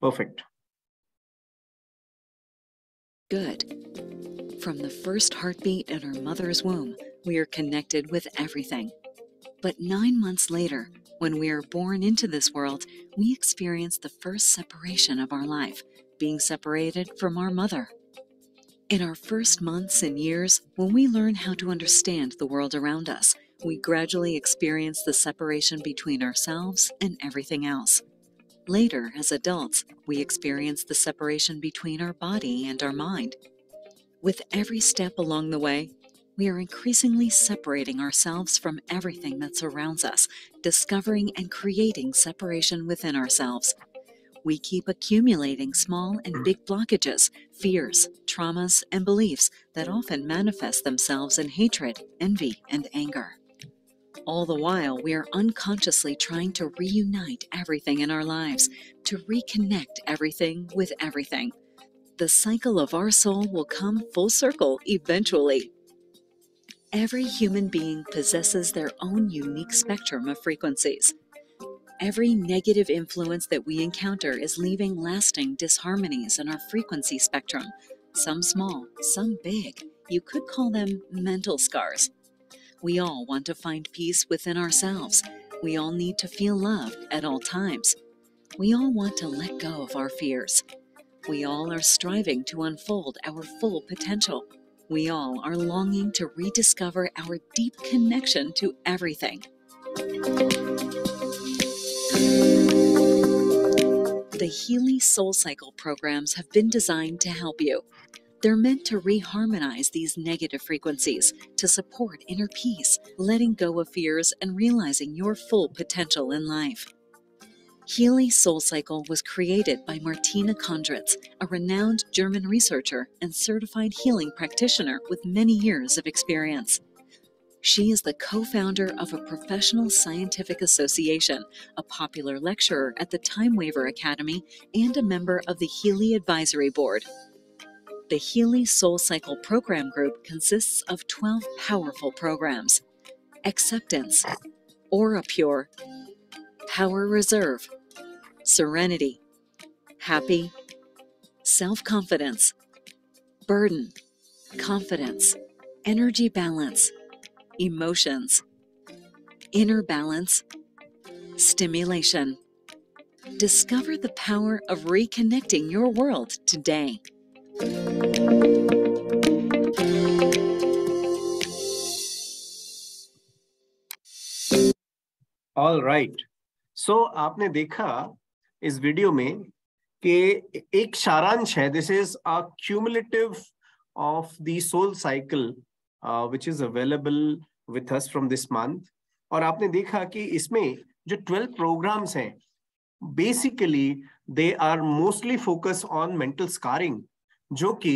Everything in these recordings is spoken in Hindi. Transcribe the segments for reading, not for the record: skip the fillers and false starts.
Perfect. Good. From the first heartbeat in our mother's womb, we are connected with everything. But 9 months later, when we are born into this world, we experience the first separation of our life, being separated from our mother. In our first months and years, when we learn how to understand the world around us, we gradually experience the separation between ourselves and everything else. Later, as adults, we experience the separation between our body and our mind. With every step along the way, we are increasingly separating ourselves from everything that surrounds us, discovering and creating separation within ourselves. We keep accumulating small and big blockages, fears, traumas, and beliefs that often manifest themselves in hatred, envy, and anger. All the while, we are unconsciously trying to reunite everything in our lives, to reconnect everything with everything. The cycle of our soul will come full circle eventually. Every human being possesses their own unique spectrum of frequencies. Every negative influence that we encounter is leaving lasting disharmonies in our frequency spectrum, some small, some big. You could call them mental scars. We all want to find peace within ourselves. We all need to feel loved at all times. We all want to let go of our fears. We all are striving to unfold our full potential. We all are longing to rediscover our deep connection to everything. The Healy Soul Cycle programs have been designed to help you. They're meant to reharmonize these negative frequencies, to support inner peace, letting go of fears, and realizing your full potential in life. Healy Soul Cycle was created by Martina Kondratz, a renowned German researcher and certified healing practitioner with many years of experience. She is the co-founder of a professional scientific association, a popular lecturer at the Time Waver Academy, and a member of the Healy Advisory Board. The Healy Soul Cycle Program Group consists of 12 powerful programs: Acceptance, Aura Pure, Power Reserve, Serenity, Happy, Self-Confidence, Burden, Confidence, Energy Balance, Emotions, Inner Balance, Stimulation. Discover the power of reconnecting your world today. All right. So आपने देखा इस वीडियो में कि एक सारांश है. This is a cumulative of the soul cycle which is available with us from this month. और आपने देखा कि इसमें जो 12 प्रोग्राम्स हैं, basically they are mostly focus on mental scarring, जो कि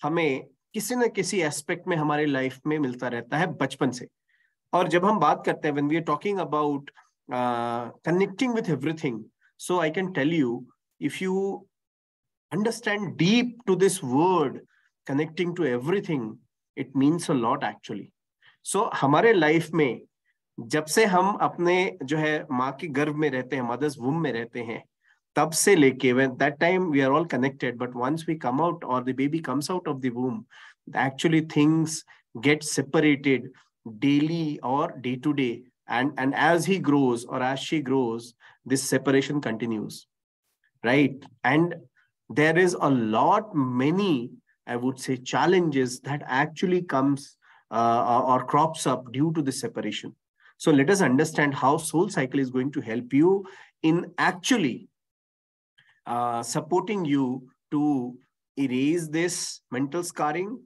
हमें किसी न किसी एस्पेक्ट में हमारे लाइफ में मिलता रहता है बचपन से. और जब हम बात करते हैं, when we are talking about connecting with everything, so I can tell you, if you understand deep to this word connecting to everything, it means a lot actually. So हमारे लाइफ में जब से हम अपने जो है माँ के गर्भ में रहते हैं, मदर्स वूम में रहते हैं, तब से लेके when that time we are all connected, but once we come out or the baby comes out of the womb, actually things get separated daily or day to day, and as he grows or as she grows, this separation continues, right? And there is a lot many, I would say, challenges that actually comes or crops up due to this separation. So let us understand how Soul Cycle is going to help you in actually supporting you to erase this mental scarring,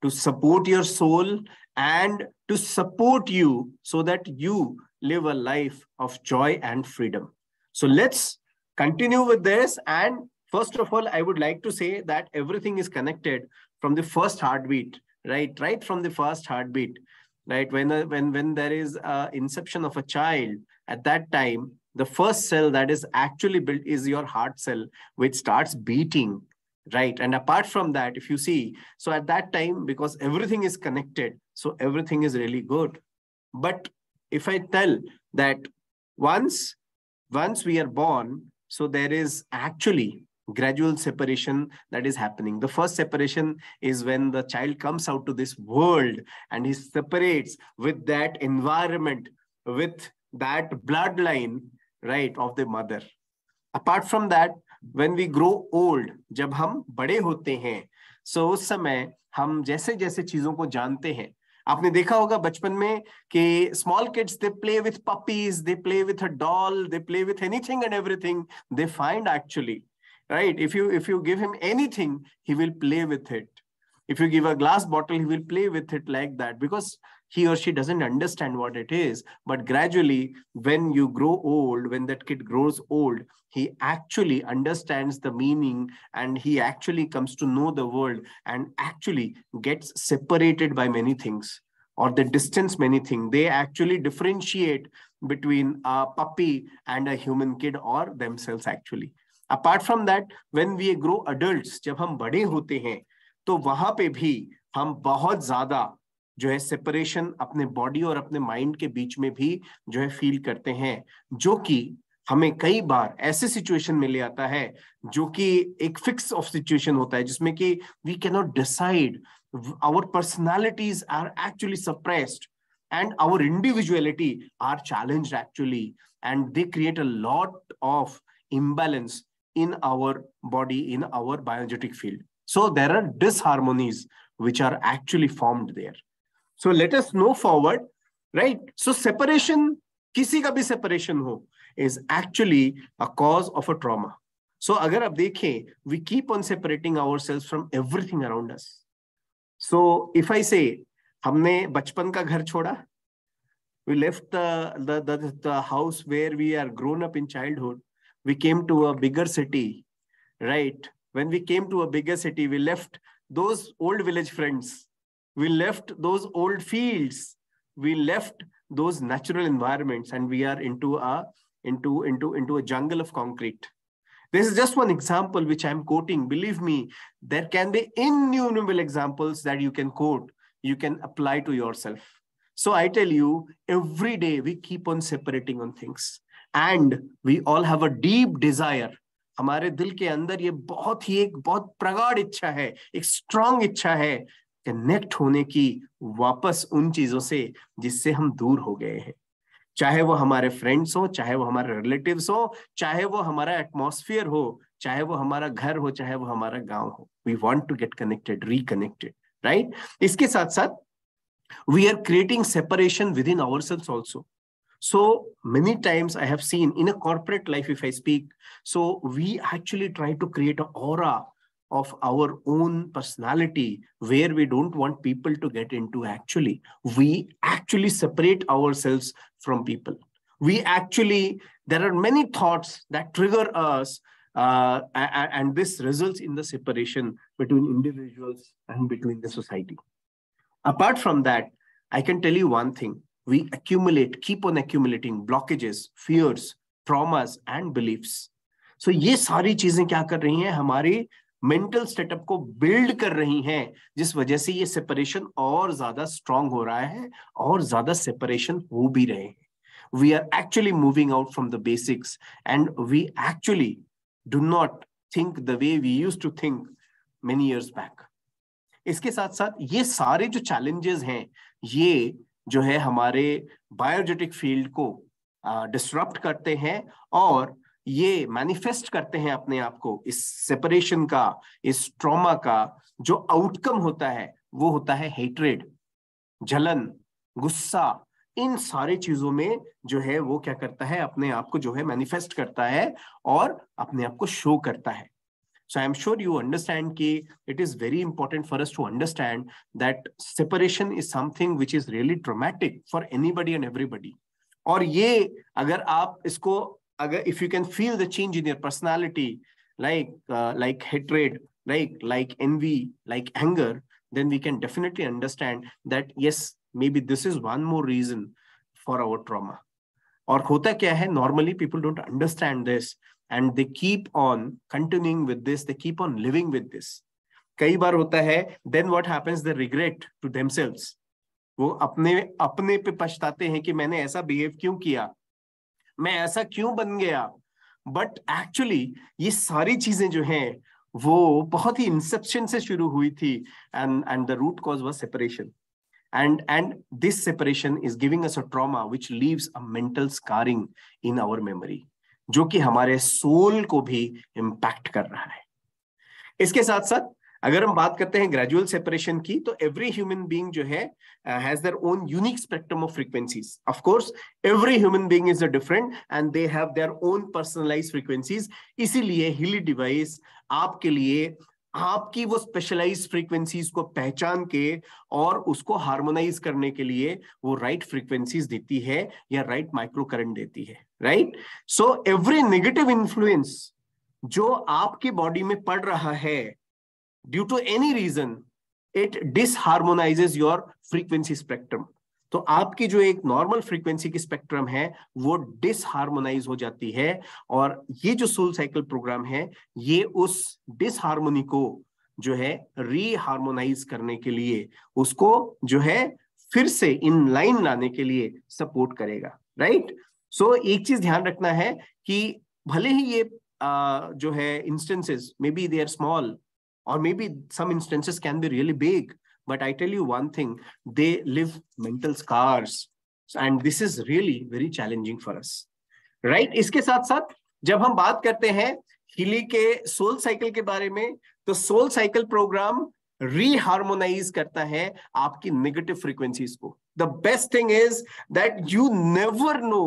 to support your soul, and to support you so that you live a life of joy and freedom. So let's continue with this. And first of all, I would like to say that everything is connected from the first heartbeat, right? Right from the first heartbeat, right? When there is a inception of a child, at that time, the first cell that is actually built is your heart cell, which starts beating, right? And apart from that, if you see, so at that time, because everything is connected, so everything is really good. But if I tell that once once we are born, so there is actually gradual separation that is happening. The first separation is when the child comes out to this world and he separates with that environment, with that bloodline, right, of the mother. Apart from that, when we grow old, जब हम बड़े होते हैं, so उस समय हम जैसे जैसे चीजों को जानते हैं, आपने देखा होगा बचपन में कि small kids, they play with puppies, they play with a doll, they play with anything and everything they find actually, right? If you give him anything, he will play with it. If you give a glass bottle, he will play with it like that, because he or she doesn't understand what it is. But gradually, when you grow old, when that kid grows old, he actually understands the meaning, and he actually comes to know the world, and actually gets separated by many things, or they distance many things. They actually differentiate between a puppy and a human kid, or themselves actually. Apart from that, when we grow adults, जब हम बड़े होते हैं, तो वहां पे भी हम बहुत ज्यादा जो है सेपरेशन अपने बॉडी और अपने माइंड के बीच में भी जो है फील करते हैं, जो कि हमें कई बार ऐसे सिचुएशन में ले आता है जो कि एक फिक्स ऑफ सिचुएशन होता है, जिसमें कि we can not decide, our personalities are actually suppressed and our individuality are challenged actually, and they create a lot of imbalance in our body, in our biogenetic field. So there are disharmonies which are actually formed there. So let us move forward, right? So separation, किसी का भी separation हो, is actually a cause of a trauma. So अगर आप देखें, we keep on separating ourselves from everything around us. So if I say, हमने बचपन का घर छोड़ा, we left the house where we are grown up in childhood, we came to a bigger city, right? When we came to a bigger city, we left those old village friends, we left those old fields, we left those natural environments, and we are into a jungle of concrete. This is just one example which I'm quoting. Believe me, there can be innumerable examples that you can quote, you can apply to yourself. So I tell you, every day we keep on separating on things, and we all have a deep desire. हमारे दिल के अंदर ये एक बहुत प्रगाढ़ इच्छा है, एक स्ट्रांग इच्छा है कनेक्ट होने की वापस उन चीजों से जिससे हम दूर हो गए हैं, चाहे वो हमारे फ्रेंड्स हो, चाहे वो हमारे रिलेटिव्स हो, चाहे वो हमारा एटमॉस्फेयर हो, चाहे वो हमारा घर हो, चाहे वो हमारा गांव हो. We want to get connected, reconnected, right? इसके साथ साथ we are creating separation within ourselves also. So many times I have seen in a corporate life, if I speak, so we actually try to create an aura of our own personality where we don't want people to get into. Actually, we actually separate ourselves from people. There are many thoughts that trigger us, and this results in the separation between individuals and between the society. Apart from that, I can tell you one thing. We keep on accumulating blockages, fears, traumas, and beliefs. So ये सारी चीजें क्या कर रही हैं, हमारे मेंटल सेटअप को बिल्ड कर रही हैं, जिस वजह से ये सेपरेशन और ज्यादा स्ट्रांग हो रहा है, और ज्यादा सेपरेशन हो भी रहे हैं. We are actually moving out from the basics, and we actually do not think the way we used to think many years back. इसके साथ साथ ये सारे जो चैलेंजेस हैं, ये जो है हमारे बायोजेनेटिक फील्ड को डिसरप्ट करते हैं, और ये मैनिफेस्ट करते हैं अपने आप को. इस सेपरेशन का, इस ट्रॉमा का जो आउटकम होता है, वो होता है हेट्रेड, जलन, गुस्सा. इन सारे चीजों में जो है वो क्या करता है, अपने आप को जो है मैनिफेस्ट करता है और अपने आप को शो करता है. So I'm sure you understand that it is very important for us to understand that separation is something which is really traumatic for anybody and everybody. और ये अगर आप इसको, अगर if you can feel the change in your personality, like hatred, like envy, like anger, then we can definitely understand that yes, maybe this is one more reason for our trauma. और होता क्या है, normally people don't understand this, and they keep on continuing with this, they keep on living with this. कई बार होता है, then what happens, they regret to themselves. वो अपने पे पछताते हैं कि मैंने ऐसा बिहेव क्यों किया, मैं ऐसा क्यों बन गया। बट एक्चुअली ये सारी चीजें जो हैं वो बहुत ही इंसेप्शन से शुरू हुई थी, and the root cause was separation. And this separation is giving us a trauma which leaves a mental scarring in our memory, जो कि हमारे सोल को भी इम्पैक्ट कर रहा है. इसके साथ साथ अगर हम बात करते हैं ग्रेजुअल सेपरेशन की, तो एवरी ह्यूमन बीइंग जो है has their own unique spectrum of frequencies. Of course every human being is a different and they have their own personalised frequencies. इसीलिए हीली डिवाइस आपके लिए आपकी वो स्पेशलाइज्ड फ्रीक्वेंसीज को पहचान के और उसको हार्मोनाइज करने के लिए वो राइट फ्रीक्वेंसीज देती है या राइट माइक्रो करंट देती है, right. So every negative influence जो आपकी बॉडी में पड़ रहा है due to any reason, it disharmonises your frequency spectrum. तो आपकी जो एक नॉर्मल फ्रीक्वेंसी की स्पेक्ट्रम है वो डिसहार्मोनाइज हो जाती है, और ये जो सोल साइकिल प्रोग्राम है ये उस डिसहार्मोनी को जो है रीहार्मोनाइज करने के लिए, उसको जो है फिर से इन लाइन लाने के लिए सपोर्ट करेगा, राइट. सो एक चीज ध्यान रखना है कि भले ही ये जो है instances maybe they are small or maybe some instances can be really big, but I tell you one thing, they leave mental scars, and this is really very challenging for us, right. इसके साथ साथ जब हम बात करते हैं हीली के सोल साइकिल के बारे में, तो सोल साइकिल प्रोग्राम रीहार्मोनाइज करता है आपकी नेगेटिव फ्रीक्वेंसीज को. The best thing is that you never know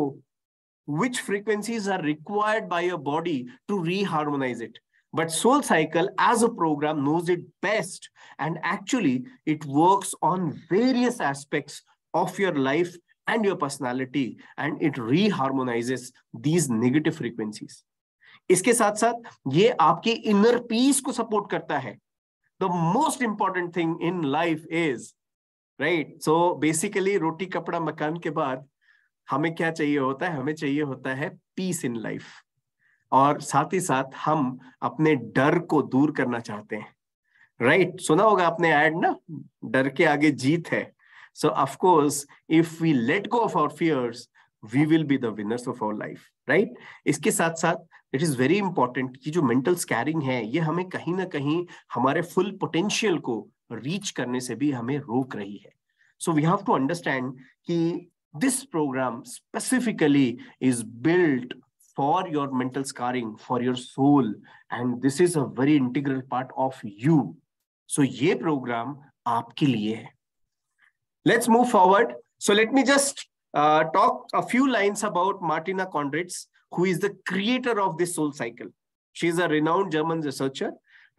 which frequencies are required by your body to reharmonize it. But Soul Cycle as a program knows it best, and actually it works on various aspects of your life and your personality, and it reharmonizes these negative frequencies. इसके साथ साथ ये आपके inner peace को support करता है. The most important thing in life is, right? So basically रोटी कपड़ा मकान के बाद हमें क्या चाहिए होता है? हमें चाहिए होता है पीस इन लाइफ, और साथ ही साथ हम अपने डर को दूर करना चाहते हैं, राइट. सुना होगा आपने ऐड ना, डर के आगे जीत है. So of course if we let go of our fears we will be the winners of our life, right. इसके साथ साथ इट इज वेरी इंपॉर्टेंट कि जो मेंटल स्कैरिंग है ये हमें कहीं ना कहीं हमारे फुल पोटेंशियल को रीच करने से भी हमें रोक रही है. So we have to understand कि this program specifically is built for your mental scarring, for your soul, and this is a very integral part of you. So ये program आपके लिए है. Let's move forward. So let me just talk a few lines about Martina Kondratz, who is the creator of this soul cycle. She is a renowned German researcher,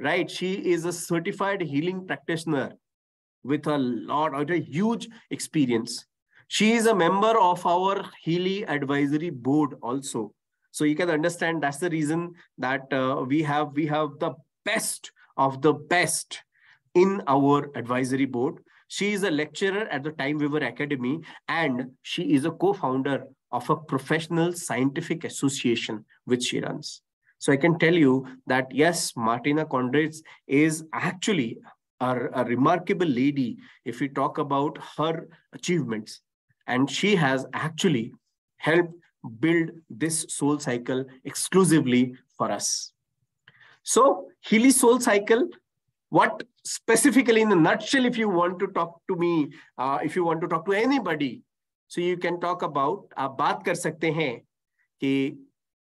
right? She is a certified healing practitioner with a huge experience. She is a member of our Healy Advisory Board also. So you can understand that's the reason that we have the best of the best in our advisory board. She is a lecturer at the Time Weaver Academy, and she is a co-founder of a professional scientific association which she runs. So I can tell you that yes, Martina Kondratz is actually a remarkable lady if we talk about her achievements. And she has actually helped build this soul cycle exclusively for us. So Healy Soul Cycle, what specifically in a nutshell, if you want to talk to me, if you want to talk to anybody, so you can talk about, आप बात कर सकते हैं कि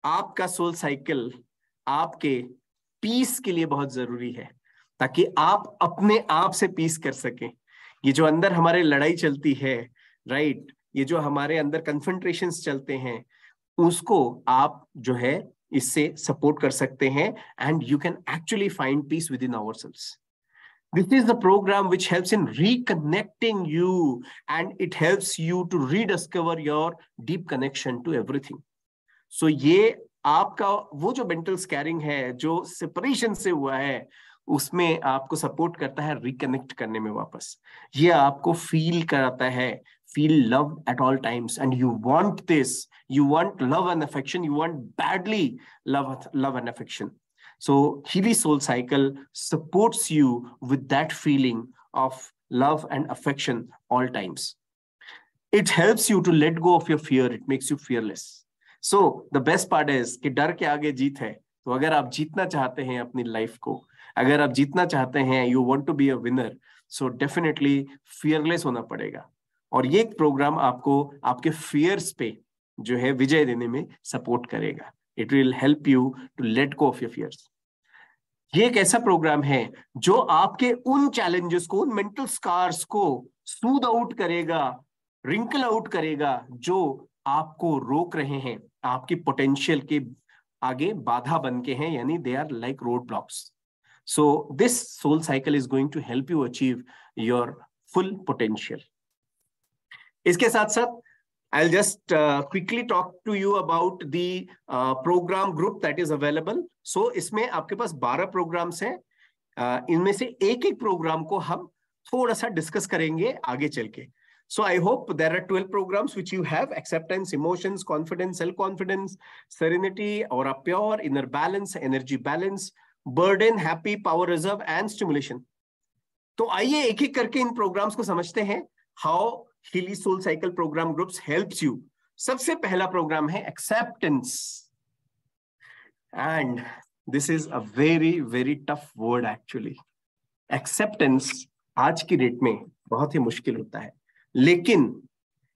आपका सोल साइकिल आपके पीस के लिए बहुत जरूरी है, ताकि आप अपने आप से पीस कर सकें. ये जो अंदर हमारे लड़ाई चलती है, राइट, ये जो हमारे अंदर कन्फ्रंट्रेशंस चलते हैं, उसको आप जो है इससे सपोर्ट कर सकते हैं, and you can actually find peace with in ourselves. This is the program which helps in reconnecting you, and it helps you to rediscover your deep connection to everything. So ये आपका वो जो मेंटल स्कैरिंग है, जो सेपरेशन से हुआ है, उसमें आपको सपोर्ट करता है रिकनेक्ट करने में वापस. ये आपको फील कराता है, feel love at all times, and you want this, you want love and affection, you want badly love and affection. So Healy Soul Cycle supports you with that feeling of love and affection all times. It helps you to let go of your fear. It makes you fearless. So the best part is कि डर के आगे जीत है। तो अगर आप जीतना चाहते हैं अपनी लाइफ को, अगर आप जीतना चाहते हैं, you want to be a winner, so definitely fearless होना पड़ेगा। और ये प्रोग्राम आपको आपके फियर्स पे जो है विजय देने में सपोर्ट करेगा। It will help you to let go of your fears. ये एक ऐसा प्रोग्राम है जो आपके उन चैलेंजेस को, उन मेंटल स्कार्स को स्मूथ आउट करेगा, रिंकल आउट करेगा, जो आपको रोक रहे हैं, आपकी पोटेंशियल के आगे बाधा बन के हैं, यानी they are like road blocks. So this soul cycle is going to help you achieve your full potential. इसके साथ साथ I'll just quickly talk to you about the program group that is available. So इसमें आपके पास 12 प्रोग्राम्स हैं। इनमें से एक एक प्रोग्राम को हम थोड़ा सा डिस्कस करेंगे आगे चल के। So I hope there are 12 programs which you have: acceptance, emotions, confidence, self-confidence, serenity, or a pure inner balance, energy balance, burden, happy, power reserve, and stimulation. तो आइए एक एक करके इन प्रोग्राम्स को समझते हैं। How Healy Soul Cycle Program Groups helps you. सबसे पहला प्रोग्राम है acceptance, and this is a very very tough word actually. Acceptance आज की डेट में बहुत ही मुश्किल होता है, लेकिन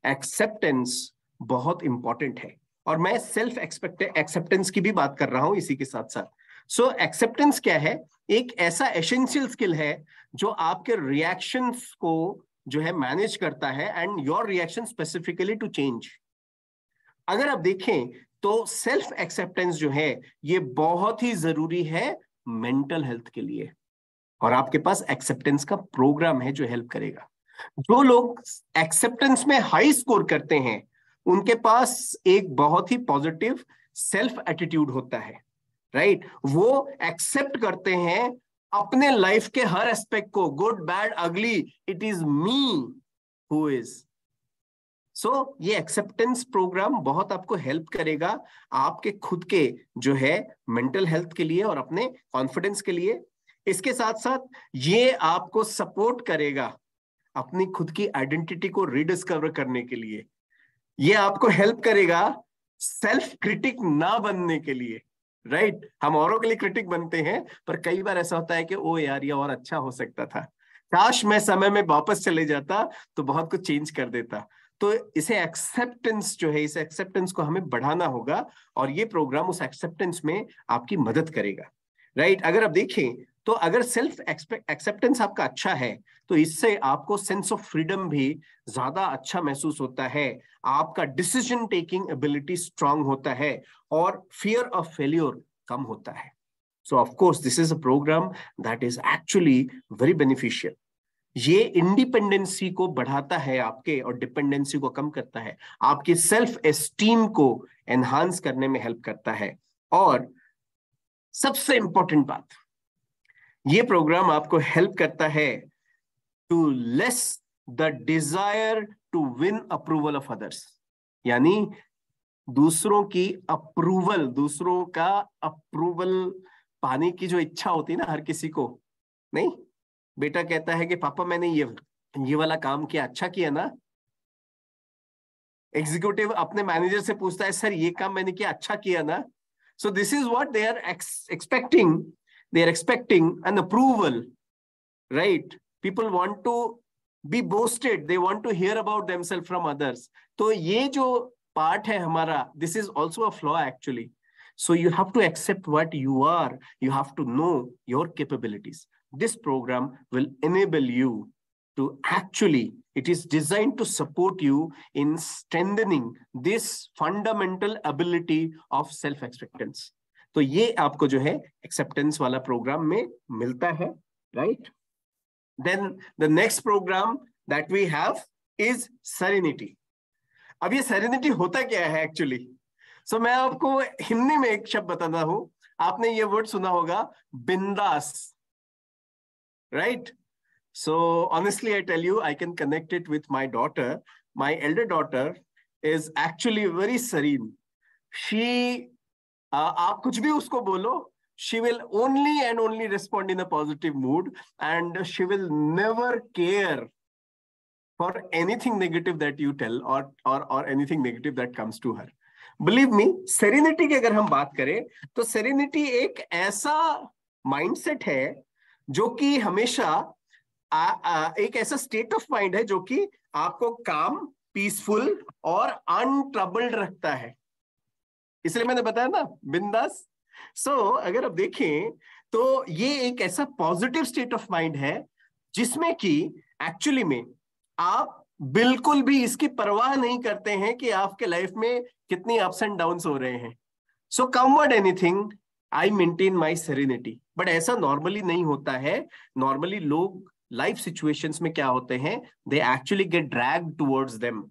एक्सेप्टेंस बहुत इंपॉर्टेंट है। और मैं सेल्फ एक्सेप्टेंस की भी बात कर रहा हूं इसी के साथ साथ। सो एक्सेप्टेंस क्या है? एक ऐसा एसेंशियल स्किल है जो आपके रिएक्शंस को जो है मैनेज करता है, and your reaction specifically to change. अगर आप देखें तो सेल्फ एक्सेप्टेंस जो है ये बहुत ही जरूरी है मेंटल हेल्थ के लिए, और आपके पास एक्सेप्टेंस का प्रोग्राम है जो हेल्प करेगा। जो लोग एक्सेप्टेंस में हाई स्कोर करते हैं उनके पास एक बहुत ही पॉजिटिव सेल्फ एटीट्यूड होता है, राइट? वो एक्सेप्ट करते हैं अपने लाइफ के हर एस्पेक्ट को, good bad ugly, it is me who is. So ये एक्सेप्टेंस प्रोग्राम बहुत आपको हेल्प करेगा आपके खुद के जो है मेंटल हेल्थ के लिए और अपने कॉन्फिडेंस के लिए। इसके साथ साथ ये आपको सपोर्ट करेगा अपनी खुद की आइडेंटिटी को रिडिस्कवर करने के लिए। ये आपको हेल्प करेगा सेल्फ क्रिटिक ना बनने के लिए, राइट? हम औरों के लिए क्रिटिक बनते हैं, पर कई बार ऐसा होता है कि ओ यार ये और अच्छा हो सकता था, काश मैं समय में वापस चले जाता तो बहुत कुछ चेंज कर देता। तो इसे एक्सेप्टेंस जो है, इस एक्सेप्टेंस को हमें बढ़ाना होगा, और ये प्रोग्राम उस एक्सेप्टेंस में आपकी मदद करेगा, राइट? अगर आप देखें तो अगर सेल्फ एक्सेप्टेंस आपका अच्छा है तो इससे आपको सेंस ऑफ फ्रीडम भी ज्यादा अच्छा महसूस होता है, आपका डिसीजन टेकिंग एबिलिटी स्ट्रांग होता है, और फियर ऑफ फेल्योर कम होता है। So of course this is a program that is actually very beneficial. ये इंडिपेंडेंसी को बढ़ाता है आपके, और डिपेंडेंसी को कम करता है, आपकी सेल्फ एस्टीम को एनहांस करने में हेल्प करता है। और सबसे इंपॉर्टेंट बात, ये प्रोग्राम आपको हेल्प करता है to less the desire to win approval of others, यानी दूसरों की अप्रूवल, दूसरों का अप्रूवल पाने की जो इच्छा होती है ना हर किसी को। नहीं, बेटा कहता है कि पापा मैंने ये वाला काम किया, अच्छा किया ना। एग्जीक्यूटिव अपने मैनेजर से पूछता है, सर ये काम मैंने किया, अच्छा किया ना। So this is what they are expecting, they are expecting an approval, right? People want to be boasted, they want to hear about themselves from others. तो ये जो पार्ट है हमारा, this is also a flaw actually. So you have to accept what you are, you have to know your capabilities. This program will enable you to actually, it is designed to support you in strengthening this fundamental ability of self-acceptance. तो ये आपको जो है एक्सेप्टेंस वाला प्रोग्राम में मिलता है, right? Then the next program that we have is serenity. अब ये सेरेनिटी होता क्या है एक्चुअली? सो मैं आपको हिंदी में एक शब्द बताता हूं। आपने ये वर्ड सुना होगा, बिंदास, right? So honestly I tell you, I can connect it with my daughter. My elder daughter is actually very serene. She आप कुछ भी उसको बोलो, she will only and only respond in a positive mood, and she will never care for anything negative that you tell, or anything negative that comes to her. Believe me, serenity की अगर हम बात करें तो सेरेनिटी एक ऐसा माइंडसेट है जो कि हमेशा एक ऐसा स्टेट ऑफ माइंड है जो कि आपको काम, पीसफुल और अनट्रबल्ड रखता है। इसलिए मैंने बताया ना, बिंदास। अगर आप देखें तो ये एक ऐसा पॉजिटिव स्टेट ऑफ माइंड है जिसमें कि एक्चुअली में आप बिल्कुल भी इसकी परवाह नहीं करते हैं कि आपके लाइफ में कितनी अप्स एंड डाउन्स हो रहे हैं। So come what anything, I maintain my serenity. But ऐसा नॉर्मली नहीं होता है। नॉर्मली लोग लाइफ सिचुएशंस में क्या होते हैं, they actually get dragged towards them,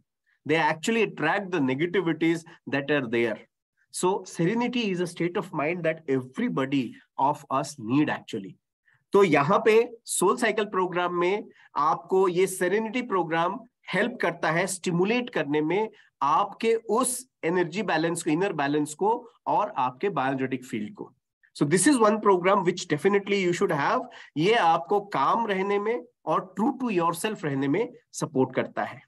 they actually attract the negativities that are there. So serenity is a state of mind that everybody of us need actually. तो यहाँ पे सोल साइकिल प्रोग्राम में आपको ये सेरेनिटी प्रोग्राम हेल्प करता है स्टिमुलेट करने में आपके उस एनर्जी बैलेंस को, इनर बैलेंस को और आपके बायोजेटिक फील्ड को। So this is one program which definitely you should have. ये आपको काम रहने में और ट्रू टू योरसेल्फ रहने में सपोर्ट करता है,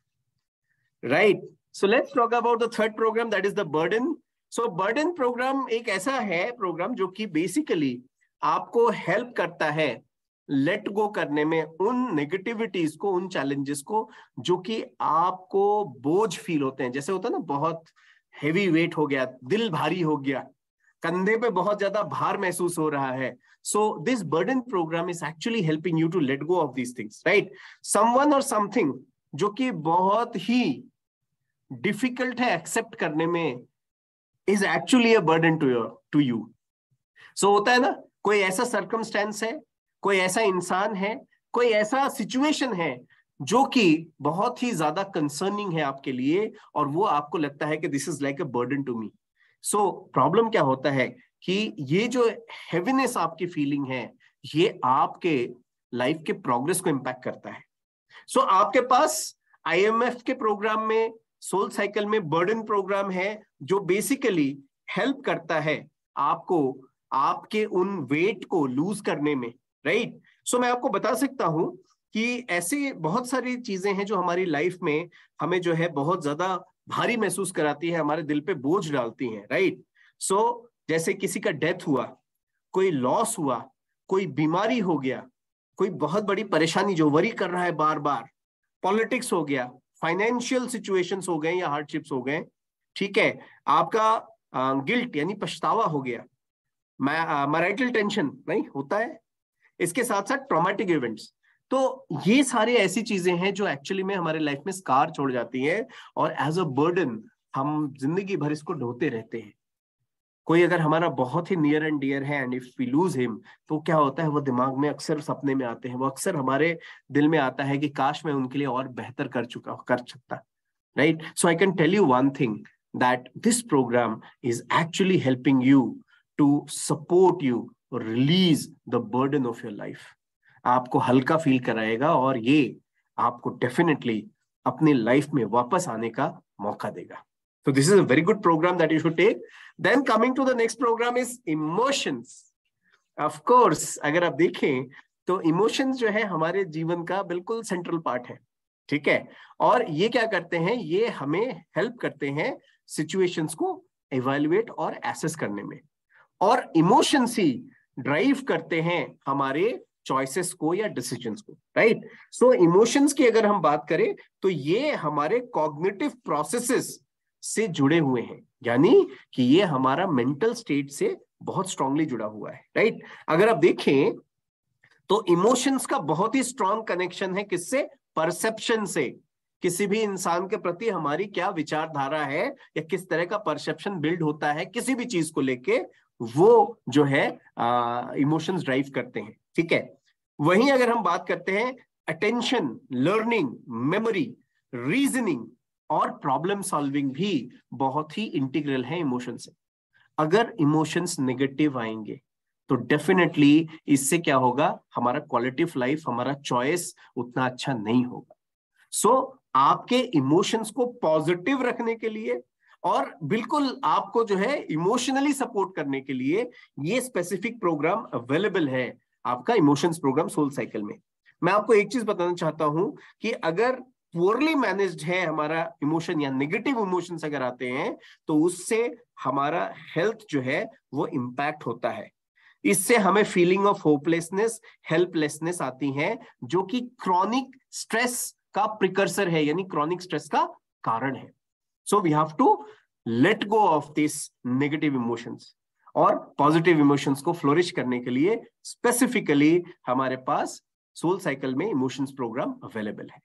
right? So let's talk about the third program, that is the burden. So burden program एक ऐसा है प्रोग्राम जो कि बेसिकली आपको हेल्प करता है लेट गो करने में उन नेगेटिविटीज को, उन चैलेंजेस को जो कि आपको बोझ फील होते हैं। जैसे होता है ना, बहुत हेवी वेट हो गया, दिल भारी हो गया, कंधे पे बहुत ज्यादा भार महसूस हो रहा है। So this burden program is actually helping you to let go of these things, right? Someone और समथिंग जो कि बहुत ही डिफिकल्ट है एक्सेप्ट करने में is actually a burden to you. So होता है ना, कोई ऐसा सर्कमस्टेंस है, कोई ऐसा इंसान है, कोई ऐसा सिचुएशन है जो कि बहुत ही ज्यादा कंसर्निंग है आपके लिए और वो आपको लगता है कि this is like a burden to me. So problem क्या होता है कि ये जो हेवीनेस आपकी फीलिंग है, ये आपके लाइफ के प्रोग्रेस को इंपैक्ट करता है। सो आपके पास IMF के प्रोग्राम में, सोल साइकिल में बर्डन प्रोग्राम है जो बेसिकली हेल्प करता है आपको आपके उन वेट को लूज करने में, राइट? सो मैं आपको बता सकता हूं कि ऐसी बहुत सारी चीजें हैं जो हमारी लाइफ में हमें जो है बहुत ज्यादा भारी महसूस कराती है, हमारे दिल पे बोझ डालती हैं, राइट? सो जैसे किसी का डेथ हुआ, कोई लॉस हुआ, कोई बीमारी हो गया, कोई बहुत बड़ी परेशानी जो वरी कर रहा है बार बार, पॉलिटिक्स हो गया, फाइनेंशियल सिचुएशंस हो गए या हार्डशिप्स हो गए, ठीक है, आपका गिल्ट यानी पछतावा हो गया, मैरिटल टेंशन नहीं होता है, इसके साथ साथ ट्रॉमेटिक इवेंट्स। तो ये सारी ऐसी चीजें हैं जो एक्चुअली में हमारे लाइफ में स्कार छोड़ जाती हैं और एज अ बर्डन हम जिंदगी भर इसको ढोते रहते हैं। कोई अगर हमारा बहुत ही नियर एंड डियर है and if we lose him, तो क्या होता है, वो दिमाग में अक्सर सपने में आते हैं, वो अक्सर हमारे दिल में आता है कि काश मैं उनके लिए और बेहतर कर सकता, right? So I can tell you one thing, that this program is actually helping you to support you release the burden of your life. आपको हल्का फील कराएगा और ये आपको डेफिनेटली अपनी लाइफ में वापस आने का मौका देगा। So this is a very good program that you should take. Then coming to the next program is emotions. Of course, अगर आप देखें तो emotions जो है हमारे जीवन का बिल्कुल सेंट्रल पार्ट है, ठीक है? और ये क्या करते हैं, ये हमें हेल्प करते हैं सिचुएशंस को इवैल्यूएट और एसेस करने में, और इमोशंस ही ड्राइव करते हैं हमारे चॉइसेस को या डिसीजंस को, राइट? सो इमोशंस की अगर हम बात करें तो ये हमारे कॉग्निटिव प्रोसेसेस से जुड़े हुए हैं, यानी कि ये हमारा मेंटल स्टेट से बहुत स्ट्रांगली जुड़ा हुआ है, राइट? अगर आप देखें तो इमोशंस का बहुत ही स्ट्रांग कनेक्शन है किससे? परसेप्शन से। किसी भी इंसान के प्रति हमारी क्या विचारधारा है या किस तरह का परसेप्शन बिल्ड होता है किसी भी चीज को लेके, वो जो है इमोशंस ड्राइव करते हैं, ठीक है? वहीं अगर हम बात करते हैं अटेंशन, लर्निंग, मेमोरी, रीजनिंग और प्रॉब्लम सॉल्विंग भी बहुत ही इंटीग्रल है इमोशन से। अगर इमोशंस नेगेटिव आएंगे तो डेफिनेटली इससे क्या होगा, हमारा क्वालिटी ऑफ लाइफ, हमारा चॉइस उतना अच्छा नहीं होगा। सो आपके इमोशंस को पॉजिटिव रखने के लिए और बिल्कुल आपको जो है इमोशनली सपोर्ट करने के लिए ये स्पेसिफिक प्रोग्राम अवेलेबल है, आपका इमोशंस प्रोग्राम सोल साइकिल में। मैं आपको एक चीज बताना चाहता हूं कि अगर पुअरली मैनेज्ड है हमारा इमोशन या नेगेटिव इमोशंस अगर आते हैं तो उससे हमारा हेल्थ जो है वो इम्पैक्ट होता है। इससे हमें फीलिंग ऑफ होपलेसनेस, हेल्पलेसनेस आती है, जो कि क्रॉनिक स्ट्रेस का प्रिकर्सर है, यानी क्रॉनिक स्ट्रेस का कारण है। So we have to let go of this negative emotions और पॉजिटिव इमोशंस को फ्लोरिश करने के लिए स्पेसिफिकली हमारे पास सोल साइकिल में इमोशंस प्रोग्राम अवेलेबल है।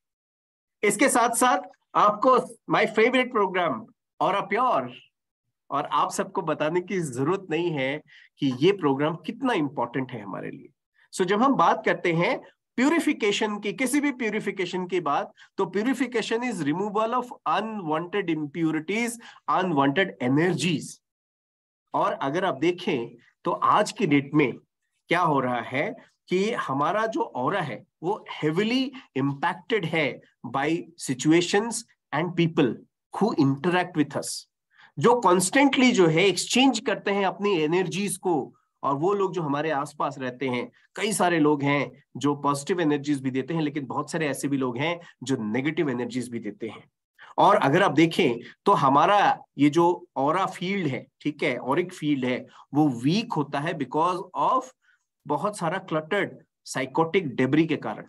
इसके साथ साथ आपको my favourite program aura pure, और आप सबको बताने की जरूरत नहीं है कि ये प्रोग्राम कितना इंपॉर्टेंट है हमारे लिए। सो जब हम बात करते हैं प्यूरिफिकेशन की, किसी भी प्यूरिफिकेशन की बात, तो purification is removal of unwanted impurities, unwanted energies. और अगर आप देखें तो आज की डेट में क्या हो रहा है कि हमारा जो ऑरा है वो हेविली इंपैक्टेड है by situations and people who interact with us, जो कॉन्स्टेंटली जो है एक्सचेंज करते हैं अपनी एनर्जीज को। और वो लोग जो हमारे आसपास रहते हैं, कई सारे लोग हैं जो पॉजिटिव एनर्जीज भी देते हैं, लेकिन बहुत सारे ऐसे भी लोग हैं जो नेगेटिव एनर्जीज भी देते हैं। और अगर आप देखें तो हमारा ये जो ऑरा फील्ड है, ठीक है, ऑरिक फील्ड है, वो वीक होता है बिकॉज ऑफ बहुत सारा क्लटर्ड साइकोटिक डेब्री के कारण,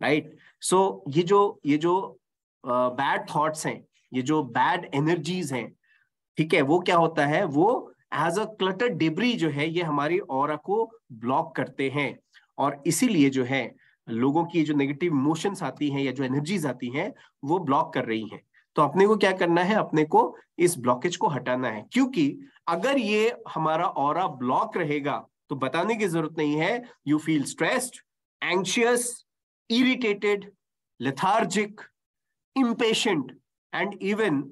राइट। सो ये जो बैड थॉट्स हैं, ये जो बैड एनर्जीज हैं, ठीक है, वो क्या होता है, वो एज अ क्लटर डेब्री जो है ये हमारी ऑरा को ब्लॉक करते हैं। और इसीलिए जो है लोगों की जो नेगेटिव इमोशंस आती हैं या जो एनर्जीज आती हैं वो ब्लॉक कर रही हैं। तो अपने को क्या करना है, अपने को इस ब्लॉकेज को हटाना है, क्योंकि अगर ये हमारा ऑरा ब्लॉक रहेगा तो बताने की जरूरत नहीं है, you feel stressed, anxious, irritated, lethargic, impatient and even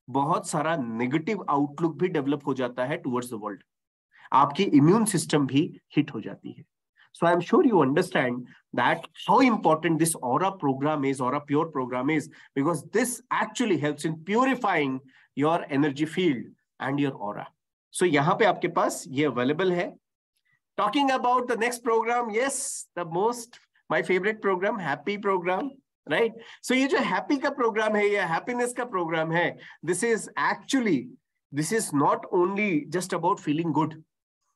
बहुत सारा नेगेटिव आउटलुक भी डेवलप हो जाता है टुवर्ड्स द वर्ल्ड। आपकी इम्यून सिस्टम भी हिट हो जाती है। So I am sure you understand that how important this aura programme is, aura pure programme is, because this actually helps in purifying your energy field and your aura. So यहां पे आपके पास ये अवेलेबल है। Talking about the next programme, yes, the most my favourite programme, happy programme, right. So ये जो हैप्पी का प्रोग्राम है या हैप्पीनेस का प्रोग्राम है, this is not only just about feeling good,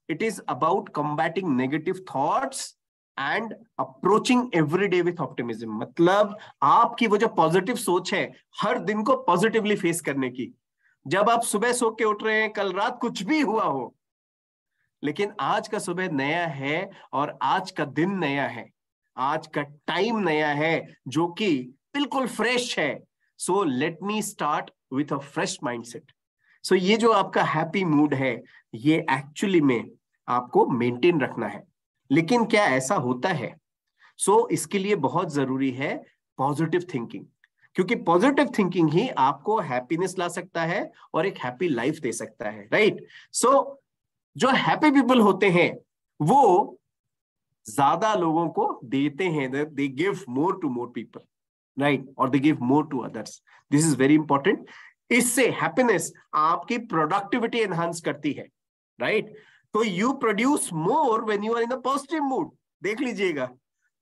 it is about combating negative thoughts and approaching every day with optimism. मतलब आपकी वो जो पॉजिटिव सोच है हर दिन को पॉजिटिवली फेस करने की। जब आप सुबह सो के उठ रहे हैं, कल रात कुछ भी हुआ हो, लेकिन आज का सुबह नया है और आज का दिन नया है, आज का टाइम नया है जो कि बिल्कुल फ्रेश है। So let me start with a fresh mindset. So ये जो आपका हैप्पी मूड है ये एक्चुअली में आपको मेंटेन रखना है। लेकिन क्या ऐसा होता है? सो इसके लिए बहुत जरूरी है पॉजिटिव थिंकिंग, क्योंकि पॉजिटिव थिंकिंग ही आपको हैप्पीनेस ला सकता है और एक हैप्पी लाइफ दे सकता है, राइट। सो जो हैप्पी पीपल होते हैं वो ज्यादा लोगों को देते हैं, they give more to more people, right, और they give more to others. This is very important. इससे हैप्पीनेस आपकी प्रोडक्टिविटी एनहांस करती है, राइट। तो you produce more when you are in a positive mood. देख लीजिएगा,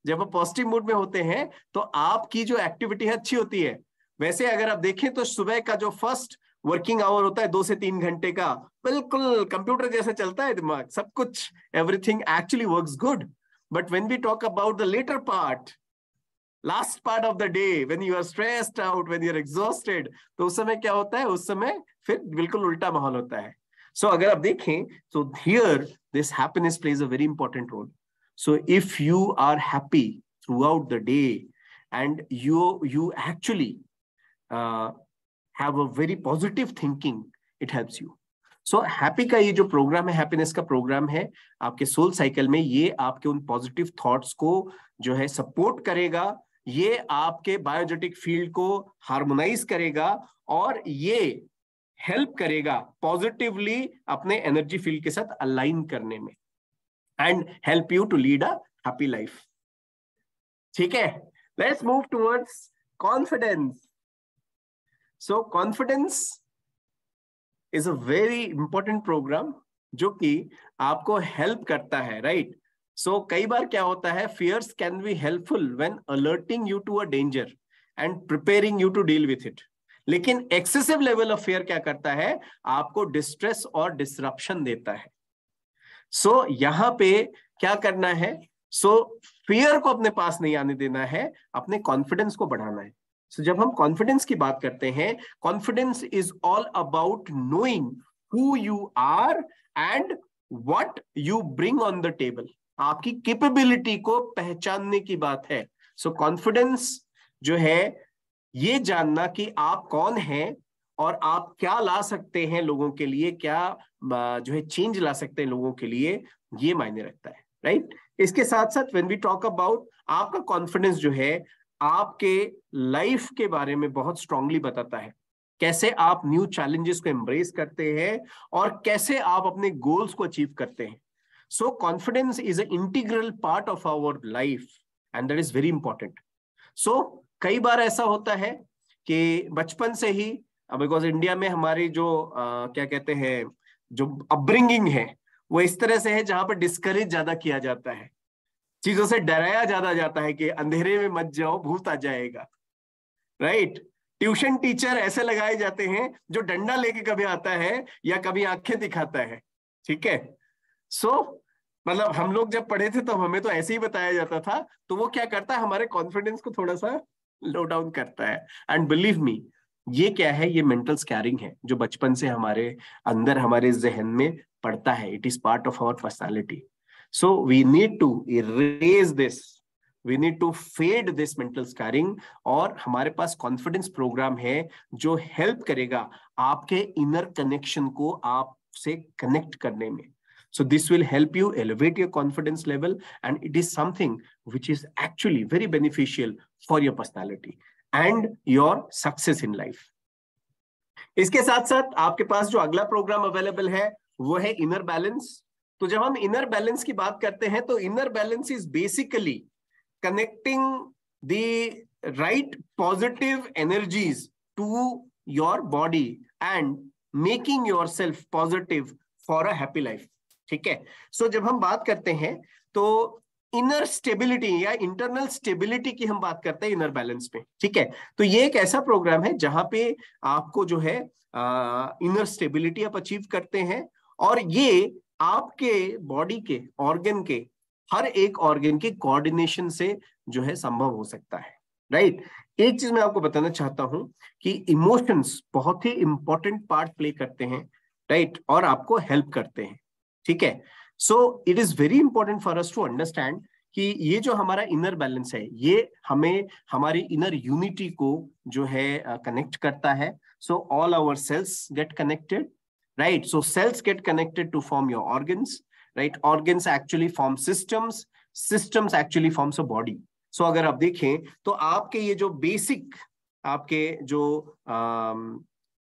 जब आप पॉजिटिव मूड में होते हैं तो आपकी जो एक्टिविटी है अच्छी होती है। वैसे अगर आप देखें तो सुबह का जो फर्स्ट वर्किंग आवर होता है 2 से 3 घंटे का, बिल्कुल कंप्यूटर जैसे चलता है दिमाग, सब कुछ, everything actually works good. But when we talk about the latter part, last part of the day, when you are stressed out, when you are exhausted, तो उस समय क्या होता है, उस समय फिर बिल्कुल उल्टा माहौल होता है। सो अगर आप देखें तो here this happiness plays a very important role. So if you are happy throughout the day and you actually have a very positive thinking, it helps you. So happy का ये जो प्रोग्राम है, हैप्पीनेस का प्रोग्राम है आपके सोल साइकिल में, ये आपके उन पॉजिटिव थॉट्स को जो है सपोर्ट करेगा, ये आपके बायोजेटिक फील्ड को हार्मोनाइज करेगा और ये हेल्प करेगा पॉजिटिवली अपने एनर्जी फील्ड के साथ अलाइन करने में and help you to lead a happy life. ठीक है, let's move towards confidence. So confidence is a very important program जो कि आपको हेल्प करता है, राइट। सो कई बार क्या होता है, fears can be helpful when alerting you to a danger and preparing you to deal with it. लेकिन एक्सेसिव लेवल ऑफ फियर क्या करता है, आपको डिस्ट्रेस और डिसरप्शन देता है। सो यहां पे क्या करना है, फियर को अपने पास नहीं आने देना है, अपने कॉन्फिडेंस को बढ़ाना है। जब हम कॉन्फिडेंस की बात करते हैं, confidence is all about knowing who you are and what you bring on the table. आपकी कैपेबिलिटी को पहचानने की बात है। कॉन्फिडेंस जो है ये जानना कि आप कौन हैं और आप क्या ला सकते हैं लोगों के लिए, क्या जो है चेंज ला सकते हैं लोगों के लिए, ये मायने रखता है, राइट। इसके साथ साथ व्हेन वी टॉक अबाउट, आपका कॉन्फिडेंस जो है आपके लाइफ के बारे में बहुत स्ट्रांगली बताता है, कैसे आप न्यू चैलेंजेस को एम्ब्रेस करते हैं और कैसे आप अपने गोल्स को अचीव करते हैं। So confidence is a integral part of our life and that is very important. कई बार ऐसा होता है कि बचपन से ही, बिकॉज इंडिया में हमारी जो क्या कहते हैं, जो अपब्रिंगिंग है वो इस तरह से है जहां पर डिस्करेज ज्यादा किया जाता है, चीजों से डराया ज्यादा जाता है कि अंधेरे में मत जाओ भूत आ जाएगा, राइट। ट्यूशन टीचर ऐसे लगाए जाते हैं जो डंडा लेके कभी आता है या कभी आंखें दिखाता है, ठीक है। मतलब हम लोग जब पढ़े थे तो हमें तो ऐसे ही बताया जाता था, तो वो क्या करता है, हमारे कॉन्फिडेंस को थोड़ा सा लो डाउन करता है। एंड बिलीव मी, ये क्या है, ये मेंटल स्कैरिंग है जो बचपन से हमारे अंदर, हमारे जहन में पड़ता है। It is part of our personality. So we need to erase this, we need to fade this mental scarring. और हमारे पास कॉन्फिडेंस प्रोग्राम है जो हेल्प करेगा आपके इनर कनेक्शन को आपसे कनेक्ट करने में। So this will help you elevate your confidence level, and it is something which is actually very beneficial for your personality and your success in life. इसके साथ साथ आपके पास जो अगला प्रोग्राम अवेलेबल है वो है इनर बैलेंस। तो जब हम इनर बैलेंस की बात करते हैं तो inner balance is basically connecting the right positive energies to your body and making yourself positive for a happy life, ठीक है। जब हम बात करते हैं तो इनर स्टेबिलिटी या इंटरनल स्टेबिलिटी की हम बात करते हैं इनर बैलेंस में, ठीक है। तो ये एक ऐसा प्रोग्राम है जहां पे आपको जो है इनर स्टेबिलिटी आप अचीव करते हैं, और ये आपके बॉडी के ऑर्गन के हर एक ऑर्गन के कोऑर्डिनेशन से जो है संभव हो सकता है, राइट। एक चीज मैं आपको बताना चाहता हूं कि इमोशंस बहुत ही इंपॉर्टेंट पार्ट प्ले करते हैं, राइट, और आपको हेल्प करते हैं, ठीक है। So it is very important for us to understand कि ये जो हमारा इनर बैलेंस है ये हमें हमारी इनर यूनिटी को जो है कनेक्ट करता है। So all our cells get connected, right. So cells get connected to form your organs, right. Organs actually form systems, systems actually forms a body. So अगर आप देखें तो आपके ये जो बेसिक, आपके जो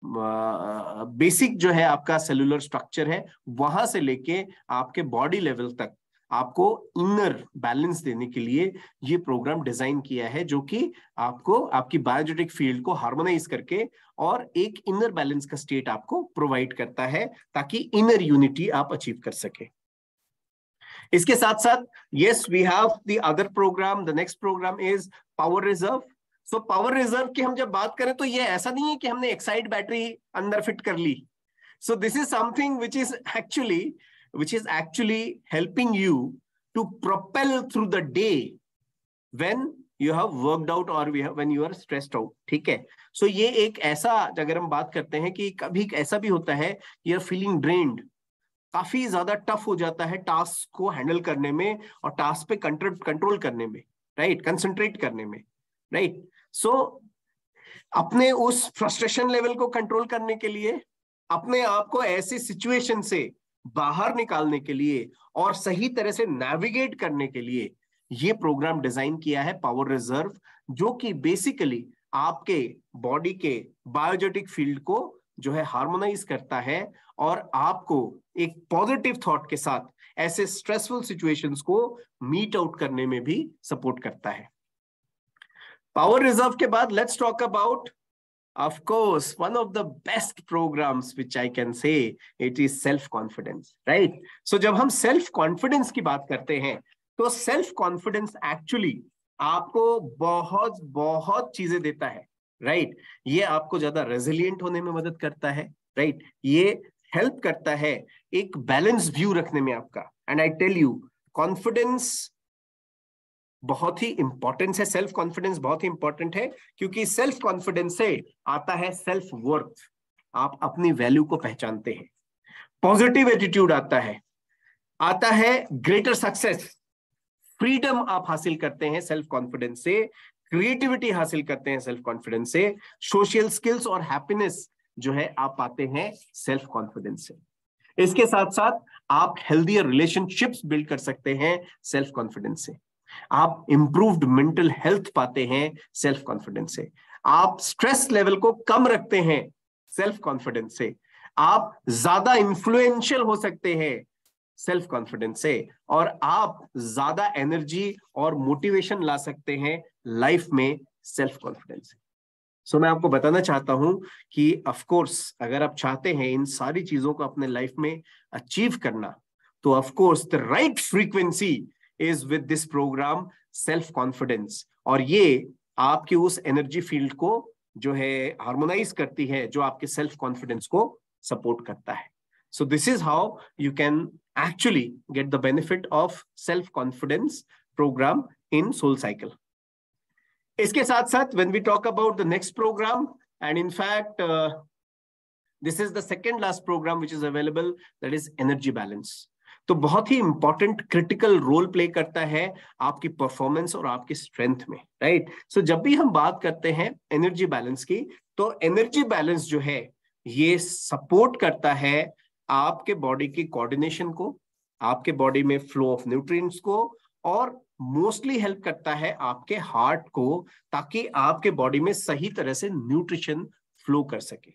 बेसिक जो है आपका सेलुलर स्ट्रक्चर है, वहां से लेके आपके बॉडी लेवल तक आपको इनर बैलेंस देने के लिए ये प्रोग्राम डिजाइन किया है, जो कि आपको आपकी बायोजेनेटिक फील्ड को हार्मोनाइज करके और एक इनर बैलेंस का स्टेट आपको प्रोवाइड करता है ताकि इनर यूनिटी आप अचीव कर सके। इसके साथ साथ yes we have the other program, the next program is power reserve. So power reserve की हम जब बात करें तो ये ऐसा नहीं है कि हमने एक्साइड बैटरी अंदर फिट कर ली। So this is something which is actually helping you to propel through the day when you have worked out or when you are stressed out, ठीक है। सो ये एक ऐसा, अगर हम बात करते हैं कि कभी ऐसा भी होता है you are feeling drained, काफी ज्यादा टफ हो जाता है टास्क को हैंडल करने में और टास्क पे कंट्रोल करने में, राइट, कंसंट्रेट करने में, राइट। सो अपने उस फ्रस्ट्रेशन लेवल को कंट्रोल करने के लिए, अपने आप को ऐसी सिचुएशन से बाहर निकालने के लिए और सही तरह से नेविगेट करने के लिए ये प्रोग्राम डिजाइन किया है पावर रिजर्व, जो कि बेसिकली आपके बॉडी के बायोजेनेटिक फील्ड को जो है हार्मोनाइज करता है और आपको एक पॉजिटिव थॉट के साथ ऐसे स्ट्रेसफुल सिचुएशंस को मीट आउट करने में भी सपोर्ट करता है। पावर रिजर्व के बाद let's talk about, of course, one of the best programs which I can say, it is self confidence, right? So जब हम self confidence की बात करते हैं तो self confidence actually आपको बहुत बहुत चीजें देता है, राइट। ये आपको ज्यादा रेजिलिएंट होने में मदद करता है, राइट। ये हेल्प करता है एक बैलेंस व्यू रखने में आपका। And I tell you, confidence बहुत ही इंपॉर्टेंस है, सेल्फ कॉन्फिडेंस बहुत ही इंपॉर्टेंट है, क्योंकि सेल्फ कॉन्फिडेंस से आता है सेल्फ वर्थ। आप अपनी वैल्यू को पहचानते हैं, पॉजिटिव एटीट्यूड आता है ग्रेटर सक्सेस, फ्रीडम आप हासिल करते हैं सेल्फ कॉन्फिडेंस से, क्रिएटिविटी हासिल करते हैं सेल्फ कॉन्फिडेंस से, सोशल स्किल्स और हैप्पीनेस जो है आप पाते हैं सेल्फ कॉन्फिडेंस से। इसके साथ साथ आप हेल्दियर रिलेशनशिप्स बिल्ड कर सकते हैं सेल्फ कॉन्फिडेंस से, आप इंप्रूव्ड मेंटल हेल्थ पाते हैं सेल्फ कॉन्फिडेंस से, आप स्ट्रेस लेवल को कम रखते हैं सेल्फ कॉन्फिडेंस से, आप ज्यादा इंफ्लुएंशियल हो सकते हैं सेल्फ कॉन्फिडेंस से, और आप ज्यादा एनर्जी और मोटिवेशन ला सकते हैं लाइफ में सेल्फ कॉन्फिडेंस से। सो मैं आपको बताना चाहता हूं कि ऑफ कोर्स अगर आप चाहते हैं इन सारी चीजों को अपने लाइफ में अचीव करना, तो of course the right frequency is with this program self confidence, और ये आपकी उस एनर्जी फील्ड को जो है हार्मोनाइज करती है, जो आपके सेल्फ कॉन्फिडेंस को सपोर्ट करता है। So this is how you can actually get the benefit of self confidence program in Soul Cycle. इसके साथ साथ when we talk about the next program, and in fact this is the second last program which is available, that is energy balance. तो बहुत ही इंपॉर्टेंट क्रिटिकल रोल प्ले करता है आपकी परफॉर्मेंस और आपकी स्ट्रेंथ में, राइट। सो जब भी हम बात करते हैं एनर्जी बैलेंस की, तो एनर्जी बैलेंस जो है ये सपोर्ट करता है आपके बॉडी की कोऑर्डिनेशन को, आपके बॉडी में फ्लो ऑफ न्यूट्रिएंट्स को, और मोस्टली हेल्प करता है आपके हार्ट को, ताकि आपके बॉडी में सही तरह से न्यूट्रिशन फ्लो कर सके।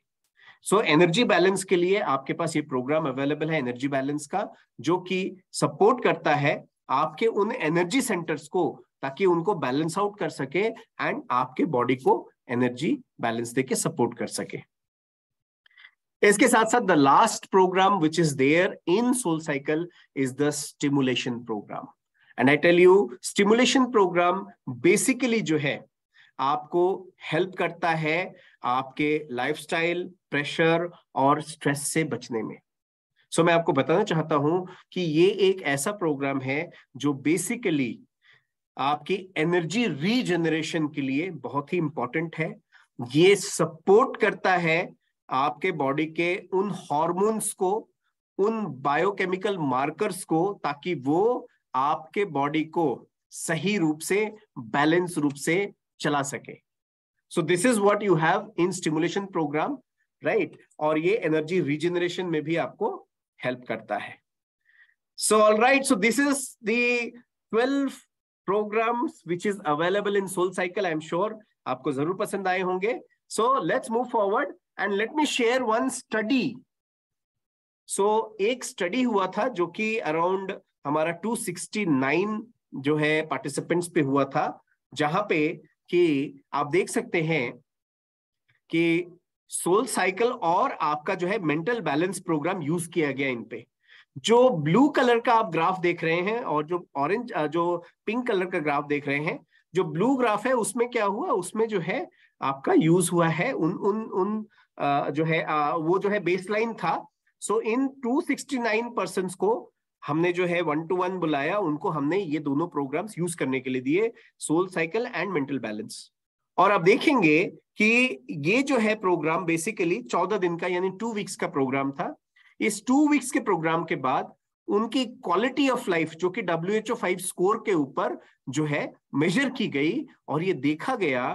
सो एनर्जी बैलेंस के लिए आपके पास ये प्रोग्राम अवेलेबल है एनर्जी बैलेंस का, जो कि सपोर्ट करता है आपके उन एनर्जी सेंटर्स को, ताकि उनको बैलेंस आउट कर सके एंड आपके बॉडी को एनर्जी बैलेंस देके सपोर्ट कर सके। इसके साथ साथ the last program which is there in soul cycle is the stimulation program. And I tell you, stimulation program basically जो है आपको हेल्प करता है आपके लाइफस्टाइल, प्रेशर और स्ट्रेस से बचने में। सो मैं आपको बताना चाहता हूं कि ये एक ऐसा प्रोग्राम है जो बेसिकली आपकी एनर्जी रीजनरेशन के लिए बहुत ही इंपॉर्टेंट है। ये सपोर्ट करता है आपके बॉडी के उन हार्मोन्स को, उन बायोकेमिकल मार्कर्स को, ताकि वो आपके बॉडी को सही रूप से, बैलेंस रूप से चला सके। So this is what you have in stimulation program, right. और ये एनर्जी रीजनरेशन में भी आपको हेल्प करता है। So alright, so this is the 12 programmes which is available in soul cycle. I am sure आपको जरूर पसंद आए होंगे। So let's move forward and let me share one study. सो एक स्टडी हुआ था जो कि अराउंड हमारा 269 जो है पार्टिसिपेंट्स पे हुआ था, जहां पे कि आप देख सकते हैं कि सोल साइकिल और आपका जो है मेंटल बैलेंस प्रोग्राम यूज किया गया इन पे। जो ब्लू कलर का आप ग्राफ देख रहे हैं और जो ऑरेंज जो पिंक कलर का ग्राफ देख रहे हैं, जो ब्लू ग्राफ है उसमें क्या हुआ, उसमें जो है आपका यूज हुआ है उन जो है वो जो है बेसलाइन था। सो इन 269 पर्सन्स को हमने जो है 1-to-1 बुलाया, उनको हमने ये दोनों प्रोग्राम्स यूज करने के लिए दिए, soul cycle and mental balance. और आप देखेंगे कि ये जो है प्रोग्राम बेसिकली 14 दिन का यानी 2 वीक्स का प्रोग्राम था। इस 2 वीक्स के प्रोग्राम के बाद उनकी क्वालिटी ऑफ लाइफ जो कि WHO 5 स्कोर के ऊपर जो है मेजर की गई, और ये देखा गया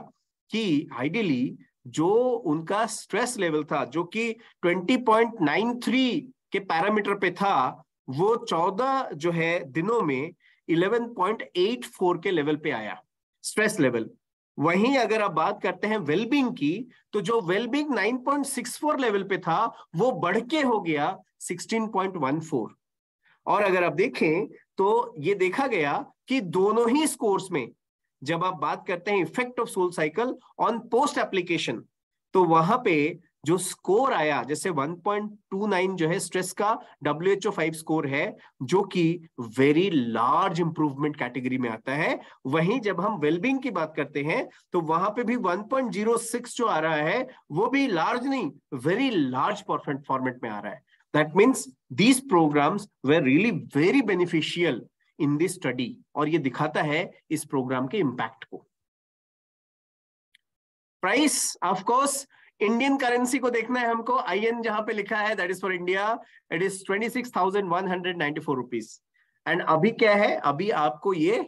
कि आइडियली जो उनका स्ट्रेस लेवल था जो कि 20.93 के पैरामीटर पे था, वो 14 जो है दिनों में 11.84 के लेवल पे आया स्ट्रेस लेवल। वहीं अगर आप बात करते हैं वेलबींग की, तो जो वेलबींग 9.64 लेवल पे था वो बढ़ के हो गया 16.14। और अगर आप देखें तो ये देखा गया कि दोनों ही स्कोर्स में जब आप बात करते हैं effect of soul cycle on post application, तो वहां पे जो स्कोर आया, जैसे 1.29 जो है स्ट्रेस का WHO 5 स्कोर है, जो कि वेरी लार्ज इंप्रूवमेंट कैटेगरी में आता है। वहीं जब हम वेलबींग की बात करते हैं तो वहां पे भी 1.06 जो आ रहा है वो भी लार्ज नहीं, वेरी लार्ज फॉर्मेट में आ रहा है। That means these programs were really very beneficial in this study, और ये दिखाता है इस प्रोग्राम के इंपैक्ट को। Price, of course Indian currency को देखना है हमको। IN जहां पे लिखा है that is for India, it is 26,194 rupees. And अभी क्या है, अभी आपको ये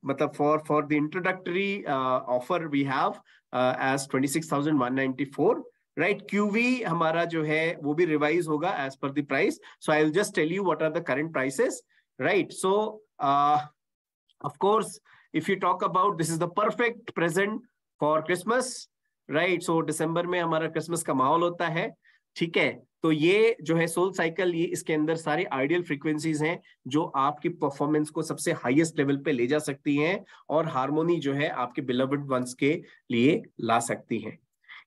मतलब for the introductory offer we have as 26,194, right. QV हमारा जो है वो भी रिवाइज होगा as per the price. So I will just tell you what are the current prices, right. So of course if you talk about, this is the perfect present for Christmas, right. So दिसंबर में हमारा क्रिसमस का माहौल होता है, ठीक है। तो ये जो है सोल साइकिल, ये इसके अंदर सारी आइडियल फ्रीक्वेंसीज हैं जो आपकी परफॉर्मेंस को सबसे हाईएस्ट लेवल पे ले जा सकती हैं और हार्मोनी जो है आपके बिलवड वंस के लिए ला सकती हैं।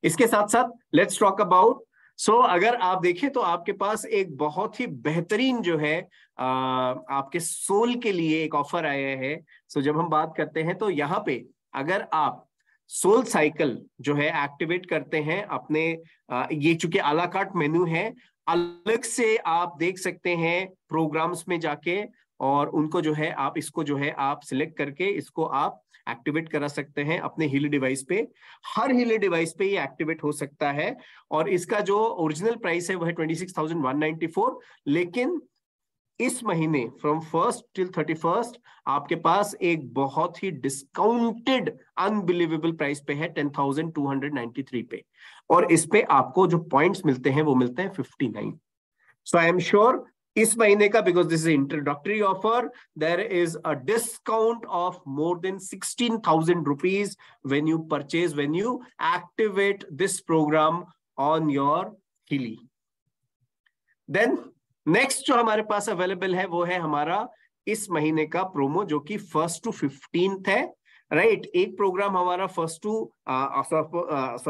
इसके साथ साथ लेट्स टॉक अबाउट, सो अगर आप देखें तो आपके पास एक बहुत ही बेहतरीन जो है आपके सोल के लिए एक ऑफर आया है। सो जब हम बात करते हैं तो यहाँ पे अगर आप सोल साइकिल जो है एक्टिवेट करते हैं अपने, ये चूंकि आला कार्ट मेन्यू है, अलग से आप देख सकते हैं प्रोग्राम्स में जाके, और उनको जो है आप इसको जो है आप सिलेक्ट करके इसको आप एक्टिवेट करा सकते हैं अपने हीली डिवाइस पे। हर हीली डिवाइस पे ये एक्टिवेट हो सकता है, और इसका जो ओरिजिनल प्राइस है वह है 26,194, लेकिन इस महीने फ्रॉम 1st till 31st आपके पास एक बहुत ही डिस्काउंटेड अनबिलीवेबल प्राइस पे है 10,293 पे, और इस पे आपको जो पॉइंट्स मिलते हैं वो मिलते हैं 59। सो आई एम श्योर इस महीने का, because this is introductory offer, there is a discount of more than 16,000 rupees when you purchase, when you activate this program on your Healy. Then next जो हमारे पास अवेलेबल है वो है हमारा इस महीने का प्रोमो, जो कि 1st to 15th है, राइट। एक प्रोग्राम हमारा 1st to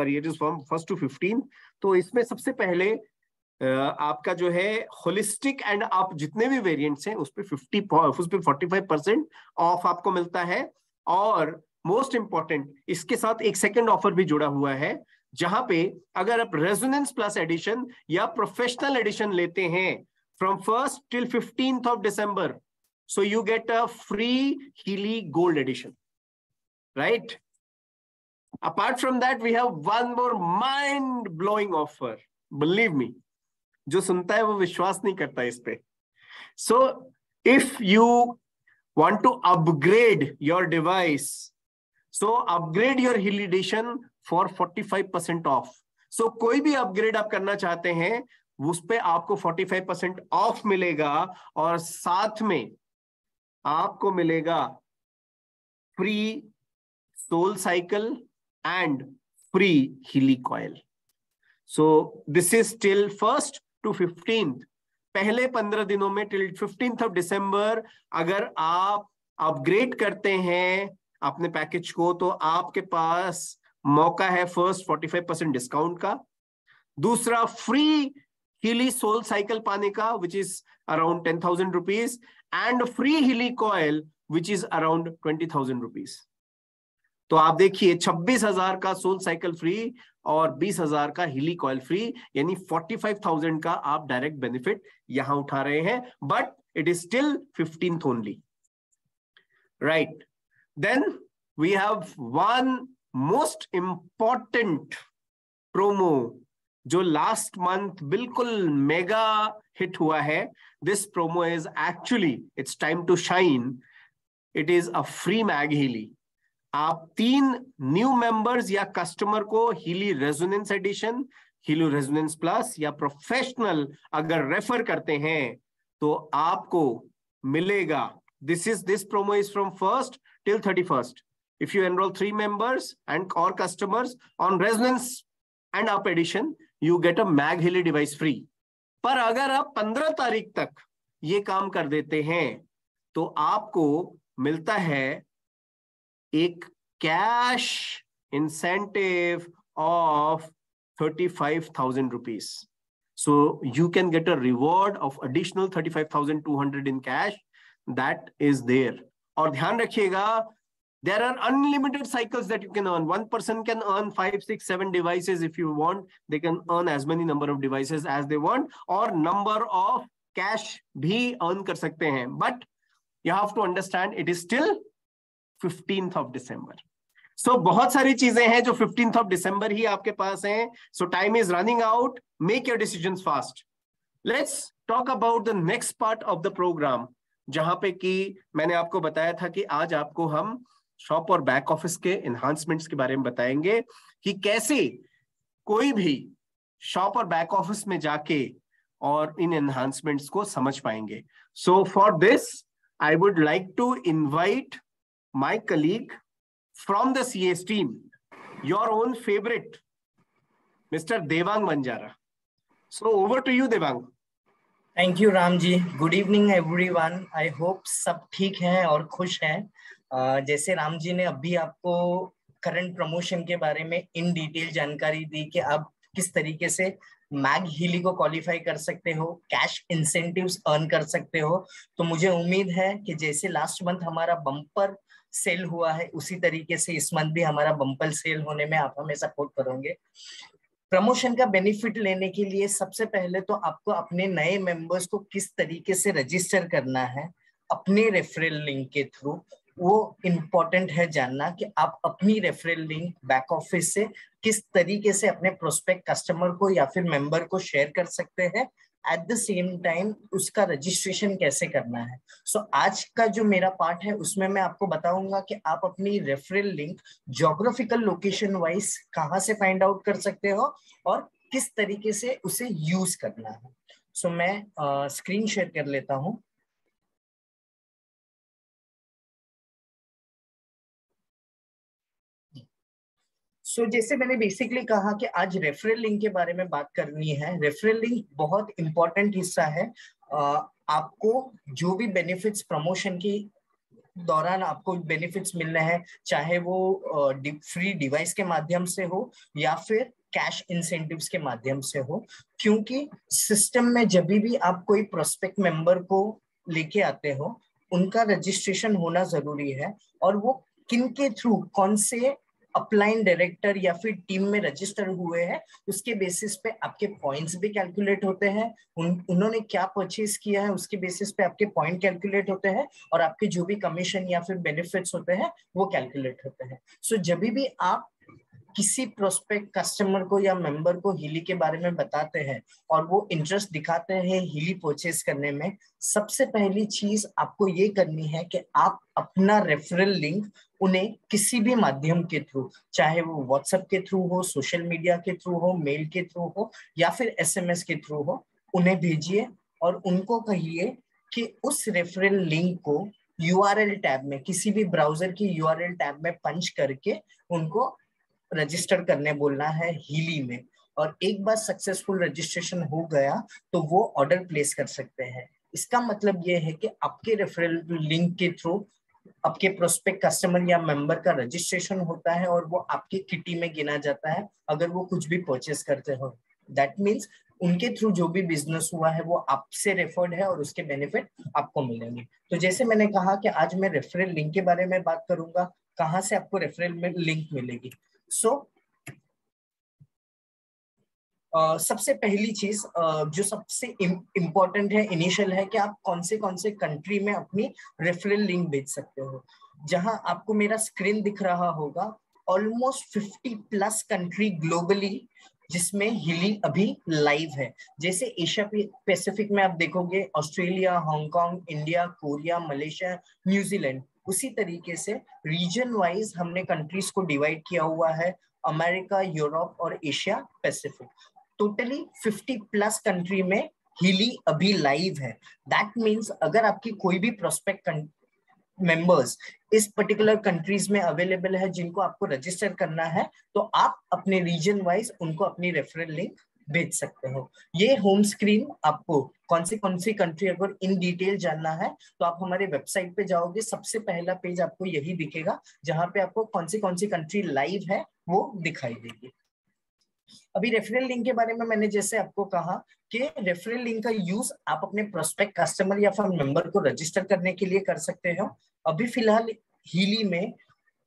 it is from 1st to 15th। तो इसमें सबसे पहले आपका जो है होलिस्टिक एंड आप जितने भी वेरिएंट्स हैं उस पे 45% ऑफ आपको मिलता है। और मोस्ट इंपॉर्टेंट, इसके साथ एक सेकंड ऑफर भी जुड़ा हुआ है, जहां पे अगर आप रेजोनेंस प्लस एडिशन या प्रोफेशनल एडिशन लेते हैं from 1st till 15th of December, so you get a free Healy Gold Edition, right? Apart from that, we have one more mind-blowing offer. Believe me, जो सुनता है वो विश्वास नहीं करता इस पे। So, if you want to upgrade your device, so upgrade your Healy Edition for 45% off. So, कोई भी अपग्रेड आप करना चाहते हैं उस पे आपको 45% ऑफ मिलेगा, और साथ में आपको मिलेगा free sole cycle and free Healy coil. So this is till 1st to 15th, पहले 15 दिनों में टिल 15th of December अगर आप अपग्रेड करते हैं अपने पैकेज को तो आपके पास मौका है फर्स्ट 45% डिस्काउंट का, दूसरा फ्री Healy सोल साइकिल पाने का which is around 10,000 rupees, and free Healy coil which is around 20,000 rupees. तो आप देखिए 26,000 का सोल साइकिल फ्री और 20,000 का Healy coil फ्री, यानी 45,000 का आप डायरेक्ट बेनिफिट यहां उठा रहे हैं, but it is still 15th only, right. Then we have one most important promo जो लास्ट मंथ बिल्कुल मेगा हिट हुआ है। This promo is actually it's time to shine, it is a free mag Healy. आप 3 न्यू मेंबर्स या कस्टमर को Healy resonance edition, Healy resonance plus या प्रोफेशनल अगर रेफर करते हैं तो आपको मिलेगा, this promo is from 1st till 31st. If you enroll 3 members and or customers on resonance and up edition, you get a Mag Healy device free. पर अगर आप 15 तारीख तक ये काम कर देते हैं तो आपको मिलता है एक cash incentive of 35,000 rupees. So you can get a reward of additional 35,200 in cash. That is there. और ध्यान रखिएगा, there are unlimited cycles that you can earn. One person can earn 5, 6, 7 devices if you want. They can earn as many number of devices as they want, और number of cash भी earn कर सकते हैं. But you have to understand it is still 15th of December. So बहुत सारी चीजें हैं जो 15th of December ही आपके पास हैं. So time is running out. Make your decisions fast. Let's talk about the next part of the program, जहां पे कि मैंने आपको बताया था कि आज आपको हम शॉप और बैक ऑफिस के एनहांसमेंट्स के बारे में बताएंगे कि कैसे कोई भी शॉप और बैक ऑफिस में जाके और इन एनहांसमेंट्स को समझ पाएंगे. So for this I would like to invite my colleague from the CS team, your own favourite mister Devang Banjara. So over to you Devang. Thank you Ram ji. Good evening everyone. I hope सब ठीक हैं और खुश हैं. जैसे राम जी ने अभी आपको करंट प्रमोशन के बारे में इन डिटेल जानकारी दी कि आप किस तरीके से मैग हीली को क्वालिफाई कर सकते हो, कैश इंसेंटिव्स अर्न कर सकते हो, तो मुझे उम्मीद है कि जैसे लास्ट मंथ हमारा बम्पर सेल हुआ है उसी तरीके से इस मंथ भी हमारा बम्पर सेल होने में आप हमें सपोर्ट करोगे. प्रमोशन का बेनिफिट लेने के लिए सबसे पहले तो आपको अपने नए मेंबर्स को किस तरीके से रजिस्टर करना है अपने रेफरल लिंक के थ्रू, वो इम्पोर्टेंट है जानना कि आप अपनी रेफरल लिंक बैक ऑफिस से किस तरीके से अपने प्रोस्पेक्ट कस्टमर को या फिर मेंबर को शेयर कर सकते हैं. एट द सेम टाइम उसका रजिस्ट्रेशन कैसे करना है. सो आज का जो मेरा पार्ट है उसमें मैं आपको बताऊंगा कि आप अपनी referral link geographical location wise कहाँ से फाइंड आउट कर सकते हो और किस तरीके से उसे यूज करना है. सो मैं स्क्रीन शेयर कर लेता हूँ. सो जैसे मैंने बेसिकली कहा कि आज रेफरल लिंक के बारे में बात करनी है. रेफरल लिंक बहुत इंपॉर्टेंट हिस्सा है. आपको जो भी बेनिफिट्स प्रमोशन की दौरान आपको बेनिफिट्स मिलने हैं, चाहे वो फ्री डिवाइस के माध्यम से हो या फिर कैश इंसेंटिव्स के माध्यम से हो, क्योंकि सिस्टम में जब भी आप कोई प्रोस्पेक्ट मेंबर को लेके आते हो उनका रजिस्ट्रेशन होना जरूरी है, और वो किन के थ्रू, कौन से अपलाइन डायरेक्टर या फिर टीम में रजिस्टर हुए हैं उसके बेसिस पे आपके पॉइंट्स भी कैलकुलेट होते हैं. उन्होंने क्या परचेज किया है उसके बेसिस पे आपके पॉइंट कैलकुलेट होते हैं और आपके जो भी कमीशन या फिर बेनिफिट्स होते हैं वो कैलकुलेट होते हैं. सो जब भी आप किसी प्रोस्पेक्ट कस्टमर को या मेंबर को हीली के बारे में बताते हैं और वो इंटरेस्ट दिखाते हैं हीली परचेज करने में, सबसे पहली चीज आपको ये करनी है कि आप अपना रेफरल लिंक उन्हें किसी भी माध्यम के थ्रू, चाहे वो व्हाट्सएप के थ्रू हो, सोशल मीडिया के थ्रू हो, मेल के थ्रू हो या फिर एसएमएस के थ्रू हो, उन्हें भेजिए और उनको कहिए कि उस रेफरल लिंक को यूआरएल टैब में, किसी भी ब्राउजर की यूआरएल टैब में पंच करके उनको रजिस्टर करने बोलना है हीली में. और एक बार सक्सेसफुल रजिस्ट्रेशन हो गया तो वो ऑर्डर प्लेस कर सकते हैं. इसका मतलब ये है कि आपके रेफरल लिंक के थ्रू आपके प्रोस्पेक्ट कस्टमर या मेंबर का रजिस्ट्रेशन होता है और वो आपके किटी में गिना जाता है अगर वो कुछ भी परचेस करते हो. दैट मीन्स उनके थ्रू जो भी बिजनेस हुआ है वो आपसे रेफर्ड है और उसके बेनिफिट आपको मिलेंगे. तो जैसे मैंने कहा कि आज मैं रेफरल लिंक के बारे में बात करूंगा, कहाँ से आपको रेफरल लिंक मिलेगी. सबसे पहली चीज जो सबसे इम्पोर्टेंट है, इनिशियल है, कि आप कौन से कंट्री में अपनी रेफरल लिंक भेज सकते हो. जहां आपको मेरा स्क्रीन दिख रहा होगा, ऑलमोस्ट 50+ कंट्री ग्लोबली जिसमें हीली अभी लाइव है. जैसे एशिया पैसिफिक में आप देखोगे Australia, Hong Kong, India, Korea, Malaysia, New Zealand. उसी तरीके से रीजन वाइज हमने कंट्रीज को डिवाइड किया हुआ है, अमेरिका, यूरोप और एशिया पैसिफिक. टोटली 50+ कंट्री में हीली अभी लाइव है. दैट मीन्स अगर आपकी कोई भी प्रोस्पेक्ट मेंबर्स इस पर्टिकुलर कंट्रीज में अवेलेबल है जिनको आपको रजिस्टर करना है, तो आप अपने रीजन वाइज उनको अपनी रेफरल लिंक भेज सकते हो. ये होम स्क्रीन आपको कौन सी कंट्री अगर इन डिटेल जानना है तो आप हमारे वेबसाइट पे जाओगे, सबसे पहला पेज आपको यही दिखेगा जहां पे आपको कौन सी कंट्री लाइव है वो दिखाई देगी. अभी रेफरल लिंक के बारे में मैंने जैसे आपको कहा कि रेफरल लिंक का यूज आप अपने प्रोस्पेक्ट कस्टमर या फिर मेंबर को रजिस्टर करने के लिए कर सकते हो। अभी फिलहाल हीली में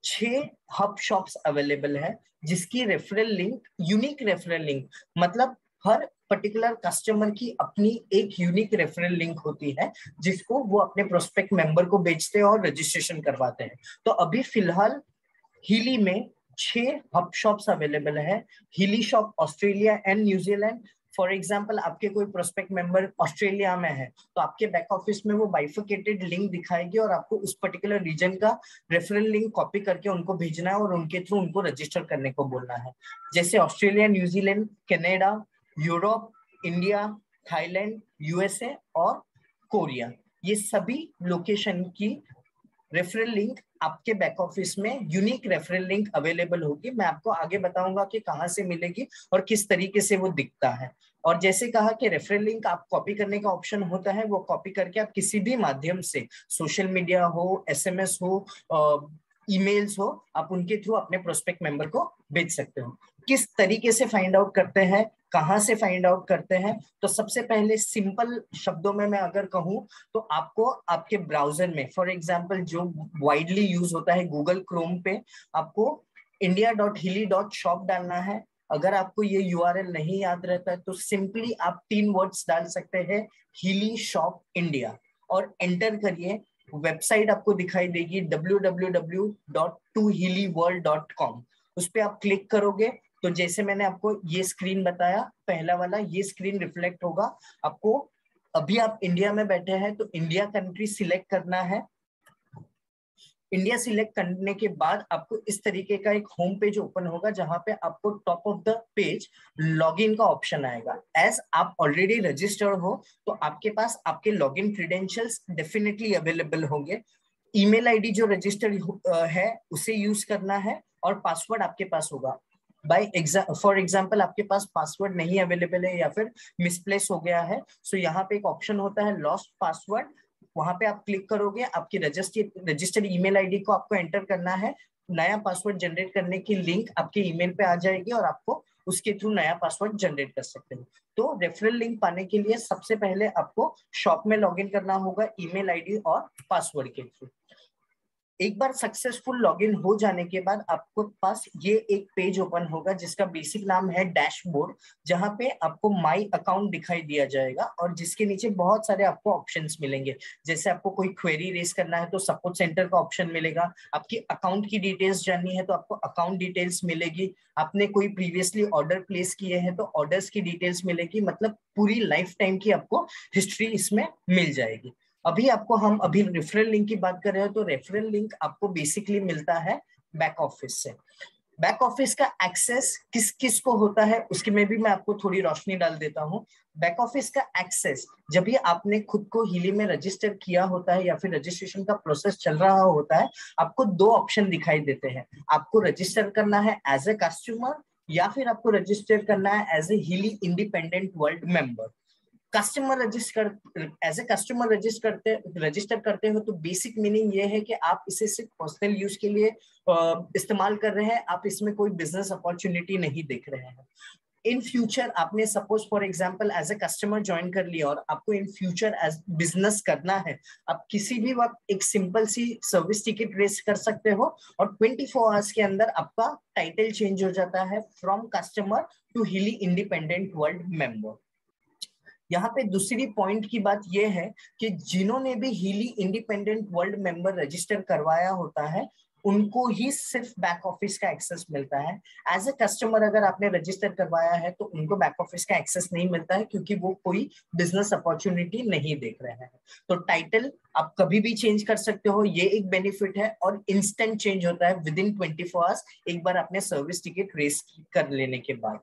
6 हब शॉप्स अवेलेबल है, जिसकी referral link unique referral link, मतलब हर पर्टिकुलर कस्टमर की अपनी एक यूनिक रेफरल लिंक होती है, जिसको वो अपने प्रोस्पेक्ट मेंबर को बेचते हैं और रजिस्ट्रेशन करवाते हैं। तो अभी फिलहाल हीली में 6 हब शॉप्स अवेलेबल है। Healy shop Australia and New Zealand. For example आपके कोई प्रोस्पेक्ट मेंबर ऑस्ट्रेलिया में है तो आपके बैक ऑफिस में वो बाइफिकेटेड लिंक दिखाएगी और आपको उस पर्टिकुलर रीजन का रेफरल लिंक कॉपी करके उनको भेजना है और उनके थ्रू उनको रजिस्टर करने को बोलना है। जैसे Australia, New Zealand, Canada, Europe, India, Thailand, USA और कोरिया, ये सभी लोकेशन की रेफरल लिंक आपके बैक ऑफिस में यूनिक रेफरल लिंक अवेलेबल होगी। मैं आपको आगे बताऊंगा कि कहां से मिलेगी और किस तरीके से वो दिखता है। और जैसे कहा कि रेफरल लिंक आप कॉपी करने का ऑप्शन होता है, वो कॉपी करके आप किसी भी माध्यम से, सोशल मीडिया हो, एसएमएस हो, ईमेल्स हो, आप उनके थ्रू अपने प्रोस्पेक्ट मेंबर को भेज सकते हो। किस तरीके से फाइंड आउट करते हैं, कहां से फाइंड आउट करते हैं? तो सबसे पहले सिंपल शब्दों में मैं अगर कहूं तो आपको आपके ब्राउजर में, फॉर एग्जांपल जो वाइडली यूज होता है गूगल क्रोम पे, आपको india.hilly.shop डालना है। अगर आपको ये यूआरएल नहीं याद रहता है तो सिंपली आप 3 वर्ड्स डाल सकते हैं, हिली शॉप इंडिया, और एंटर करिए। वेबसाइट आपको दिखाई देगी www.2hillyworld.com। उस पर आप क्लिक करोगे तो जैसे मैंने आपको ये स्क्रीन बताया, पहला वाला ये स्क्रीन रिफ्लेक्ट होगा। आपको अभी आप इंडिया में बैठे हैं तो इंडिया कंट्री सिलेक्ट करना है। इंडिया सिलेक्ट करने के बाद आपको इस तरीके का एक होम पेज ओपन होगा, जहां पे आपको top of the page login का ऑप्शन आएगा। एज आप ऑलरेडी रजिस्टर्ड हो तो आपके पास आपके लॉगिन क्रीडेंशियल्स डेफिनेटली अवेलेबल होंगे। ईमेल आईडी जो रजिस्टर्ड है उसे यूज करना है और पासवर्ड आपके पास होगा। फॉर एग्जाम्पल आपके पास पासवर्ड नहीं अवेलेबल है या फिर मिसप्लेस हो गया है, सो यहाँ पे एक ऑप्शन होता है लॉस्ट पासवर्ड, वहां पे आप क्लिक करोगे, आपकी रजिस्टर्ड ईमेल आईडी को आपको एंटर करना है। नया पासवर्ड जनरेट करने की लिंक आपके ईमेल पे आ जाएगी और आपको उसके थ्रू नया पासवर्ड जनरेट कर सकते हो। तो रेफरल लिंक पाने के लिए सबसे पहले आपको शॉप में लॉगिन करना होगा ईमेल आईडी और पासवर्ड के थ्रू। एक बार सक्सेसफुल लॉगिन हो जाने के बाद आपको पास ये एक पेज ओपन होगा जिसका बेसिक नाम है डैशबोर्ड, जहां पे आपको माई अकाउंट दिखाई दिया जाएगा और जिसके नीचे बहुत सारे आपको ऑप्शंस मिलेंगे। जैसे आपको कोई क्वेरी रेज करना है तो सपोर्ट सेंटर का ऑप्शन मिलेगा, आपकी अकाउंट की डिटेल्स जाननी है तो आपको अकाउंट डिटेल्स मिलेगी, आपने कोई प्रीवियसली ऑर्डर प्लेस किए हैं तो ऑर्डर्स की डिटेल्स मिलेगी, मतलब पूरी लाइफ टाइम की आपको हिस्ट्री इसमें मिल जाएगी। हम अभी रेफरल लिंक की बात कर रहे हो तो रेफरल लिंक आपको बेसिकली मिलता है बैक ऑफिस से। बैक ऑफिस का एक्सेस किस किस को होता है उसकी में भी मैं आपको थोड़ी रोशनी डाल देता हूँ। बैक ऑफिस का एक्सेस जब भी आपने खुद को हीली में रजिस्टर किया होता है या फिर रजिस्ट्रेशन का प्रोसेस चल रहा होता है, आपको 2 ऑप्शन दिखाई देते हैं। आपको रजिस्टर करना है एज ए कस्टमर या फिर आपको रजिस्टर करना है as a Healy independent world member. Customer register करते हो तो बेसिक मीनिंग ये है कि आप इसे सिर्फ पर्सनल यूज के लिए इस्तेमाल कर रहे हैं, आप इसमें कोई बिजनेस अपॉर्चुनिटी नहीं देख रहे हैं। इन फ्यूचर आपने suppose for example as a customer join कर लिया और आपको इन फ्यूचर एज बिजनेस करना है, आप किसी भी वक्त एक सिंपल सी सर्विस टिकट रेस कर सकते हो और 24 आवर्स के अंदर आपका टाइटल चेंज हो जाता है from customer to Healy independent world member. यहाँ पे दूसरी पॉइंट की बात यह है कि जिन्होंने भी Healy independent world member register करवाया होता है उनको ही सिर्फ बैक ऑफिस का एक्सेस मिलता है। एज ए कस्टमर अगर आपने रजिस्टर करवाया है तो उनको बैक ऑफिस का एक्सेस नहीं मिलता है, क्योंकि वो कोई बिजनेस अपॉर्चुनिटी नहीं देख रहे हैं। तो टाइटल आप कभी भी चेंज कर सकते हो, ये एक बेनिफिट है, और इंस्टेंट चेंज होता है विद इन 24 आवर्स एक बार आपने सर्विस टिकट रेस कर लेने के बाद।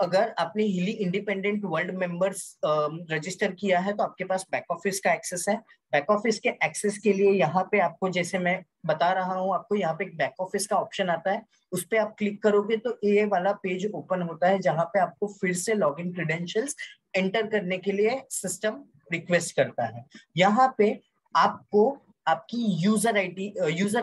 अगर आपने Healy independent world members register किया है तो आपके पास बैक ऑफिस का एक्सेस है। बैक ऑफिस के एक्सेस के लिए यहाँ पे आपको, जैसे मैं बता रहा हूँ आपको, यहाँ पे एक बैक ऑफिस का ऑप्शन आता है, उस पर आप क्लिक करोगे तो ये वाला पेज ओपन होता है जहाँ पे आपको फिर से लॉगिन क्रेडेंशियल्स एंटर करने के लिए सिस्टम रिक्वेस्ट करता है। यहाँ पे आपको आपकी यूजर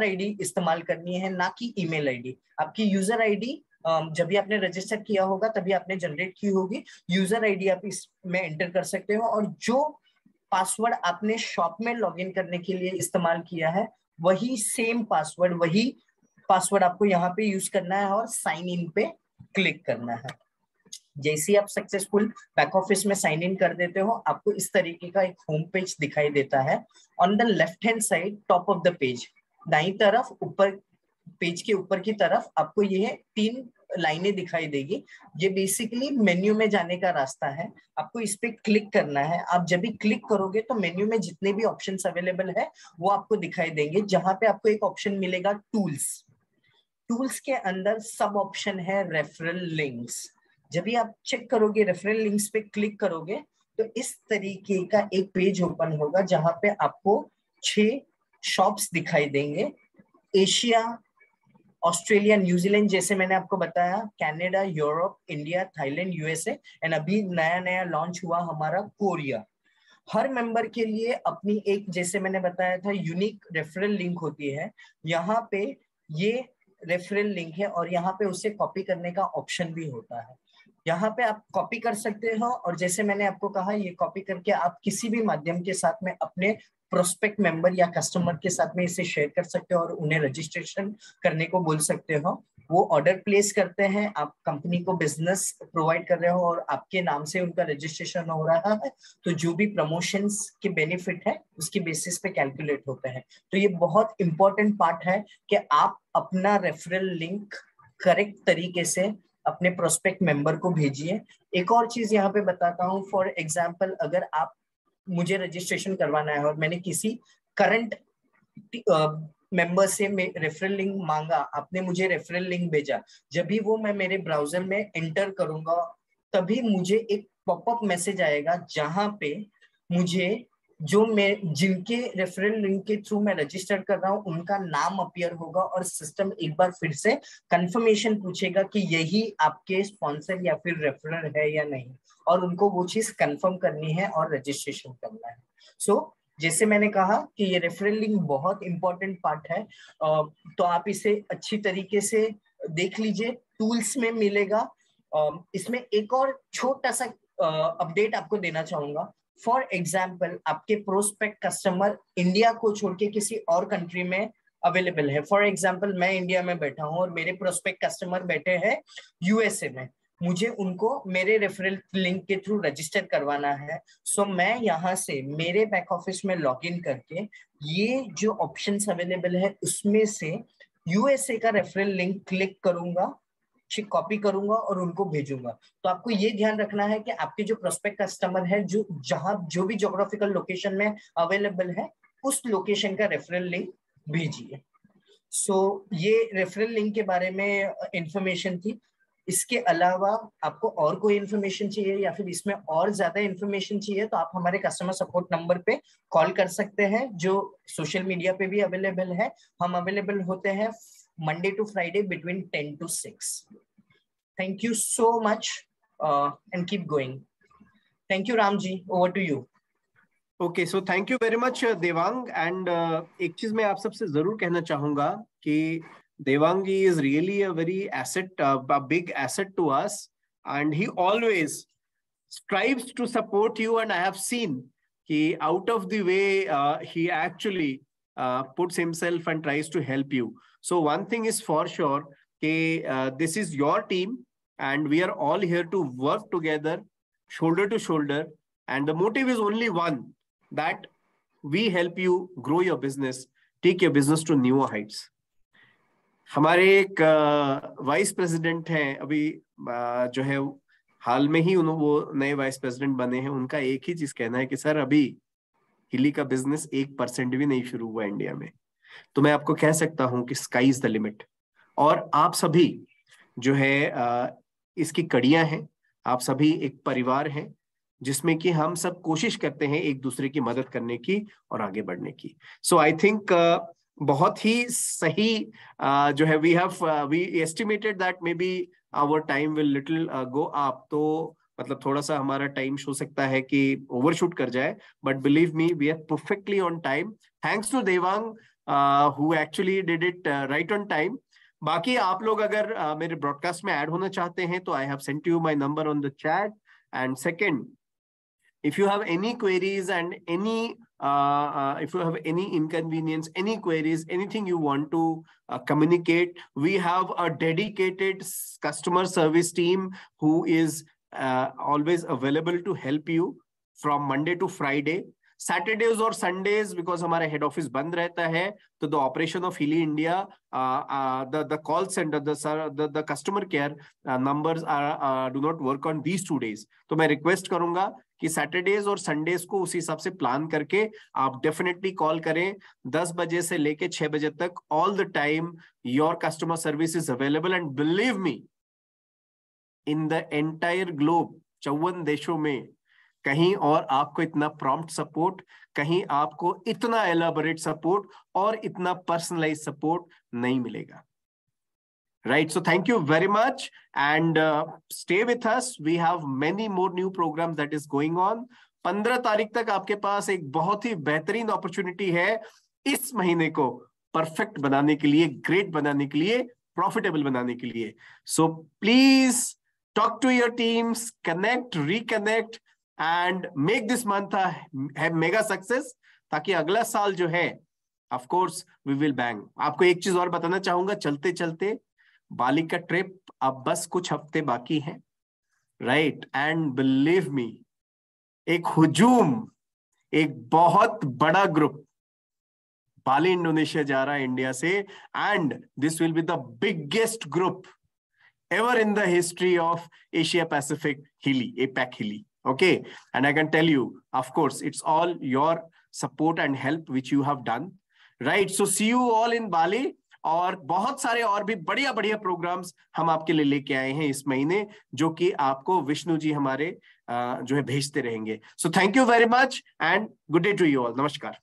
आईडी इस्तेमाल करनी है, ना कि ईमेल आईडी। आपकी यूजर आईडी जब भी आपने रजिस्टर किया होगा तभी आपने जनरेट की होगी। यूजर आईडी आप इसमें एंटर कर सकते हो, और जो पासवर्ड आपने शॉप में लॉगिन करने के लिए इस्तेमाल किया है वही सेम पासवर्ड, वही पासवर्ड आपको यहाँ पे यूज करना है और साइन इन पे क्लिक करना है। जैसे ही आप सक्सेसफुल बैक ऑफिस में साइन इन कर देते हो, आपको इस तरीके का एक होम पेज दिखाई देता है। On the left hand side top of the page, दाईं तरफ ऊपर, पेज के ऊपर की तरफ आपको ये 3 लाइनें दिखाई देगी। ये बेसिकली मेन्यू में जाने का रास्ता है। आपको इस पे क्लिक करना है। आप जब भी क्लिक करोगे तो मेन्यू में जितने भी ऑप्शंस अवेलेबल है वो आपको दिखाई देंगे, जहां पे आपको एक ऑप्शन मिलेगा टूल्स। टूल्स के अंदर सब ऑप्शन है रेफरल लिंक्स। जब भी आप चेक करोगे, रेफरल लिंक्स पे क्लिक करोगे तो इस तरीके का एक पेज ओपन होगा जहां पे आपको 6 शॉप्स दिखाई देंगे। एशिया, ऑस्ट्रेलिया, न्यूजीलैंड, जैसे मैंने आपको बताया, Canada, Europe, India, Thailand, USA, and अभी नया लॉन्च हुआ हमारा कोरिया। हर मेंबर के लिए अपनी एक, जैसे मैंने बताया था, यूनिक रेफरल लिंक होती है। यहाँ पे ये रेफरल लिंक है और यहाँ पे उसे कॉपी करने का ऑप्शन भी होता है। यहाँ पे आप कॉपी कर सकते हो, और जैसे मैंने आपको कहा, ये कॉपी करके आप किसी भी माध्यम के साथ में अपने प्रोस्पेक्ट मेंबर या कस्टमर के साथ में इसे शेयर कर सकते हो और उन्हें रजिस्ट्रेशन करने को बोल सकते हो। वो ऑर्डर प्लेस करते हैं, आप कंपनी को बिजनेस प्रोवाइड कर रहे हो और आपके नाम से उनका रजिस्ट्रेशन हो रहा है, तो जो भी प्रमोशंस के बेनिफिट है उसके बेसिस पे कैलकुलेट होते हैं। तो ये बहुत इंपॉर्टेंट पार्ट है कि आप अपना रेफरल लिंक करेक्ट तरीके से अपने प्रोस्पेक्ट मेंबर को भेजिए। एक और चीज यहाँ पे बताता हूँ, फॉर एग्जाम्पल, अगर आप, मुझे रजिस्ट्रेशन करवाना है और मैंने किसी करंट मेंबर से रेफरल लिंक मांगा, आपने मुझे रेफरल लिंक भेजा, जब भी वो मैं मेरे ब्राउजर में एंटर करूंगा तभी मुझे एक पॉपअप मैसेज आएगा जहां पे मुझे जो मैं जिनके रेफरल लिंक के थ्रू मैं रजिस्टर कर रहा हूँ उनका नाम अपीयर होगा, और सिस्टम एक बार फिर से कंफर्मेशन पूछेगा कि यही आपके स्पॉन्सर या फिर रेफरल है या नहीं, और उनको वो चीज कंफर्म करनी है और रजिस्ट्रेशन करना है। सो जैसे मैंने कहा कि ये रेफरल लिंक बहुत इंपॉर्टेंट पार्ट है, तो आप इसे अच्छी तरीके से देख लीजिए, टूल्स में मिलेगा। इसमें एक और छोटा सा अपडेट आपको देना चाहूंगा। फॉर एग्जाम्पल, आपके प्रोस्पेक्ट कस्टमर इंडिया को छोड़ के किसी और कंट्री में अवेलेबल है। फॉर एग्जाम्पल, मैं इंडिया में बैठा हूं और मेरे प्रोस्पेक्ट कस्टमर बैठे हैं यूएसए में, मुझे उनको मेरे रेफरल लिंक के थ्रू रजिस्टर करवाना है। सो मैं यहाँ से मेरे बैक ऑफिस में लॉगिन करके ये जो ऑप्शंस अवेलेबल है उसमें से यूएसए का रेफरल लिंक क्लिक करूंगा, कॉपी करूंगा और उनको भेजूंगा। तो आपको ये ध्यान रखना है कि आपके जो प्रोस्पेक्ट कस्टमर है जो जहां जो भी ज्योग्राफिकल लोकेशन में अवेलेबल है उस लोकेशन का रेफरल लिंक भेजिए। सो ये रेफरल लिंक के बारे में इंफॉर्मेशन थी। इसके अलावा आपको और कोई इन्फॉर्मेशन चाहिए या फिर इसमें और ज्यादा इन्फॉर्मेशन चाहिए तो आप हमारे कस्टमर सपोर्ट नंबर पे कॉल कर सकते हैं, जो सोशल मीडिया पे भी अवेलेबल है। हम अवेलेबल होते हैं Monday to Friday between 10 to 6. Thank you so much and keep going. Thank you, Ramji. Over to you. Okay, so thank you very much, Devang. And एक चीज मैं आप सबसे जरूर कहना चाहूंगा कि Devang is really a very a big asset to us, and he always strives to support you. And I have seen he out of the way he actually puts himself and tries to help you. So one thing is for sure, this is your team and we are all here to work together, shoulder to shoulder. And the motive is only one, that we help you grow your business, take your business to newer heights. हमारे एक वाइस प्रेसिडेंट हैं अभी जो है हाल में ही वो नए वाइस प्रेसिडेंट बने हैं, उनका एक ही चीज कहना है कि सर अभी हिली का बिजनेस 1% भी नहीं शुरू हुआ इंडिया में। तो मैं आपको कह सकता हूं कि स्काई इज द लिमिट, और आप सभी जो है इसकी कड़ियां हैं, आप सभी एक परिवार हैं जिसमें कि हम सब कोशिश करते हैं एक दूसरे की मदद करने की और आगे बढ़ने की। सो आई थिंक बहुत ही सही जो है we estimated that maybe our time will little go up, तो मतलब थोड़ा सा हमारा टाइम हो सकता है कि ओवरशूट कर जाए, but believe me we are perfectly on time, thanks to Devang who actually did it right on time. बाकी आप लोग अगर मेरे ब्रॉडकास्ट में ऐड होना चाहते हैं तो I have sent you my number on the chat. And second, if you have any queries and any if you have any inconvenience, any queries, anything you want to communicate, we have a dedicated customer service team who is always available to help you from Monday to Friday. Saturdays और Sundays, because हमारा head office बंद रहता है, तो the operation of Hilly India, the call center, the customer care numbers do not work on these 2 days. तो मैं request करूंगा कि Saturdays और Sundays को उसी हिसाब से प्लान करके आप definitely कॉल करें। 10 बजे से लेके 6 बजे तक all the time your customer service is available, and believe me, in the entire globe, 54 देशों में कहीं और आपको इतना प्रॉम्प्ट सपोर्ट, कहीं आपको इतना एलाबोरेट सपोर्ट और इतना पर्सनलाइज सपोर्ट नहीं मिलेगा। Right, so thank you very much and stay with us. We have many more new programs that is going on. 15 तारीख तक आपके पास एक बहुत ही बेहतरीन अपॉर्चुनिटी है इस महीने को परफेक्ट बनाने के लिए, ग्रेट बनाने के लिए, प्रॉफिटेबल बनाने के लिए। So please talk to your teams, connect, reconnect and make this month a mega success, ताकि अगला साल जो है of course we will bang। आपको एक चीज और बताना चाहूंगा चलते चलते, बाली का ट्रिप अब बस कुछ हफ्ते बाकी हैं, राइट? एंड बिलीव मी, एक हुजूम, एक बहुत बड़ा ग्रुप बाली इंडोनेशिया जा रहा है इंडिया से, and this will be the biggest group ever in the history of Asia Pacific Hilly, APAC Hilly. Okay, and I can tell you, of course, it's all your support and help which you have done, right? So see you all in Bali, और बहुत सारे और भी बढ़िया बढ़िया प्रोग्राम्स हम आपके लिए लेके आए हैं इस महीने, जो कि आपको विष्णु जी हमारे जो है भेजते रहेंगे। So thank you very much and good day to you all. नमस्कार।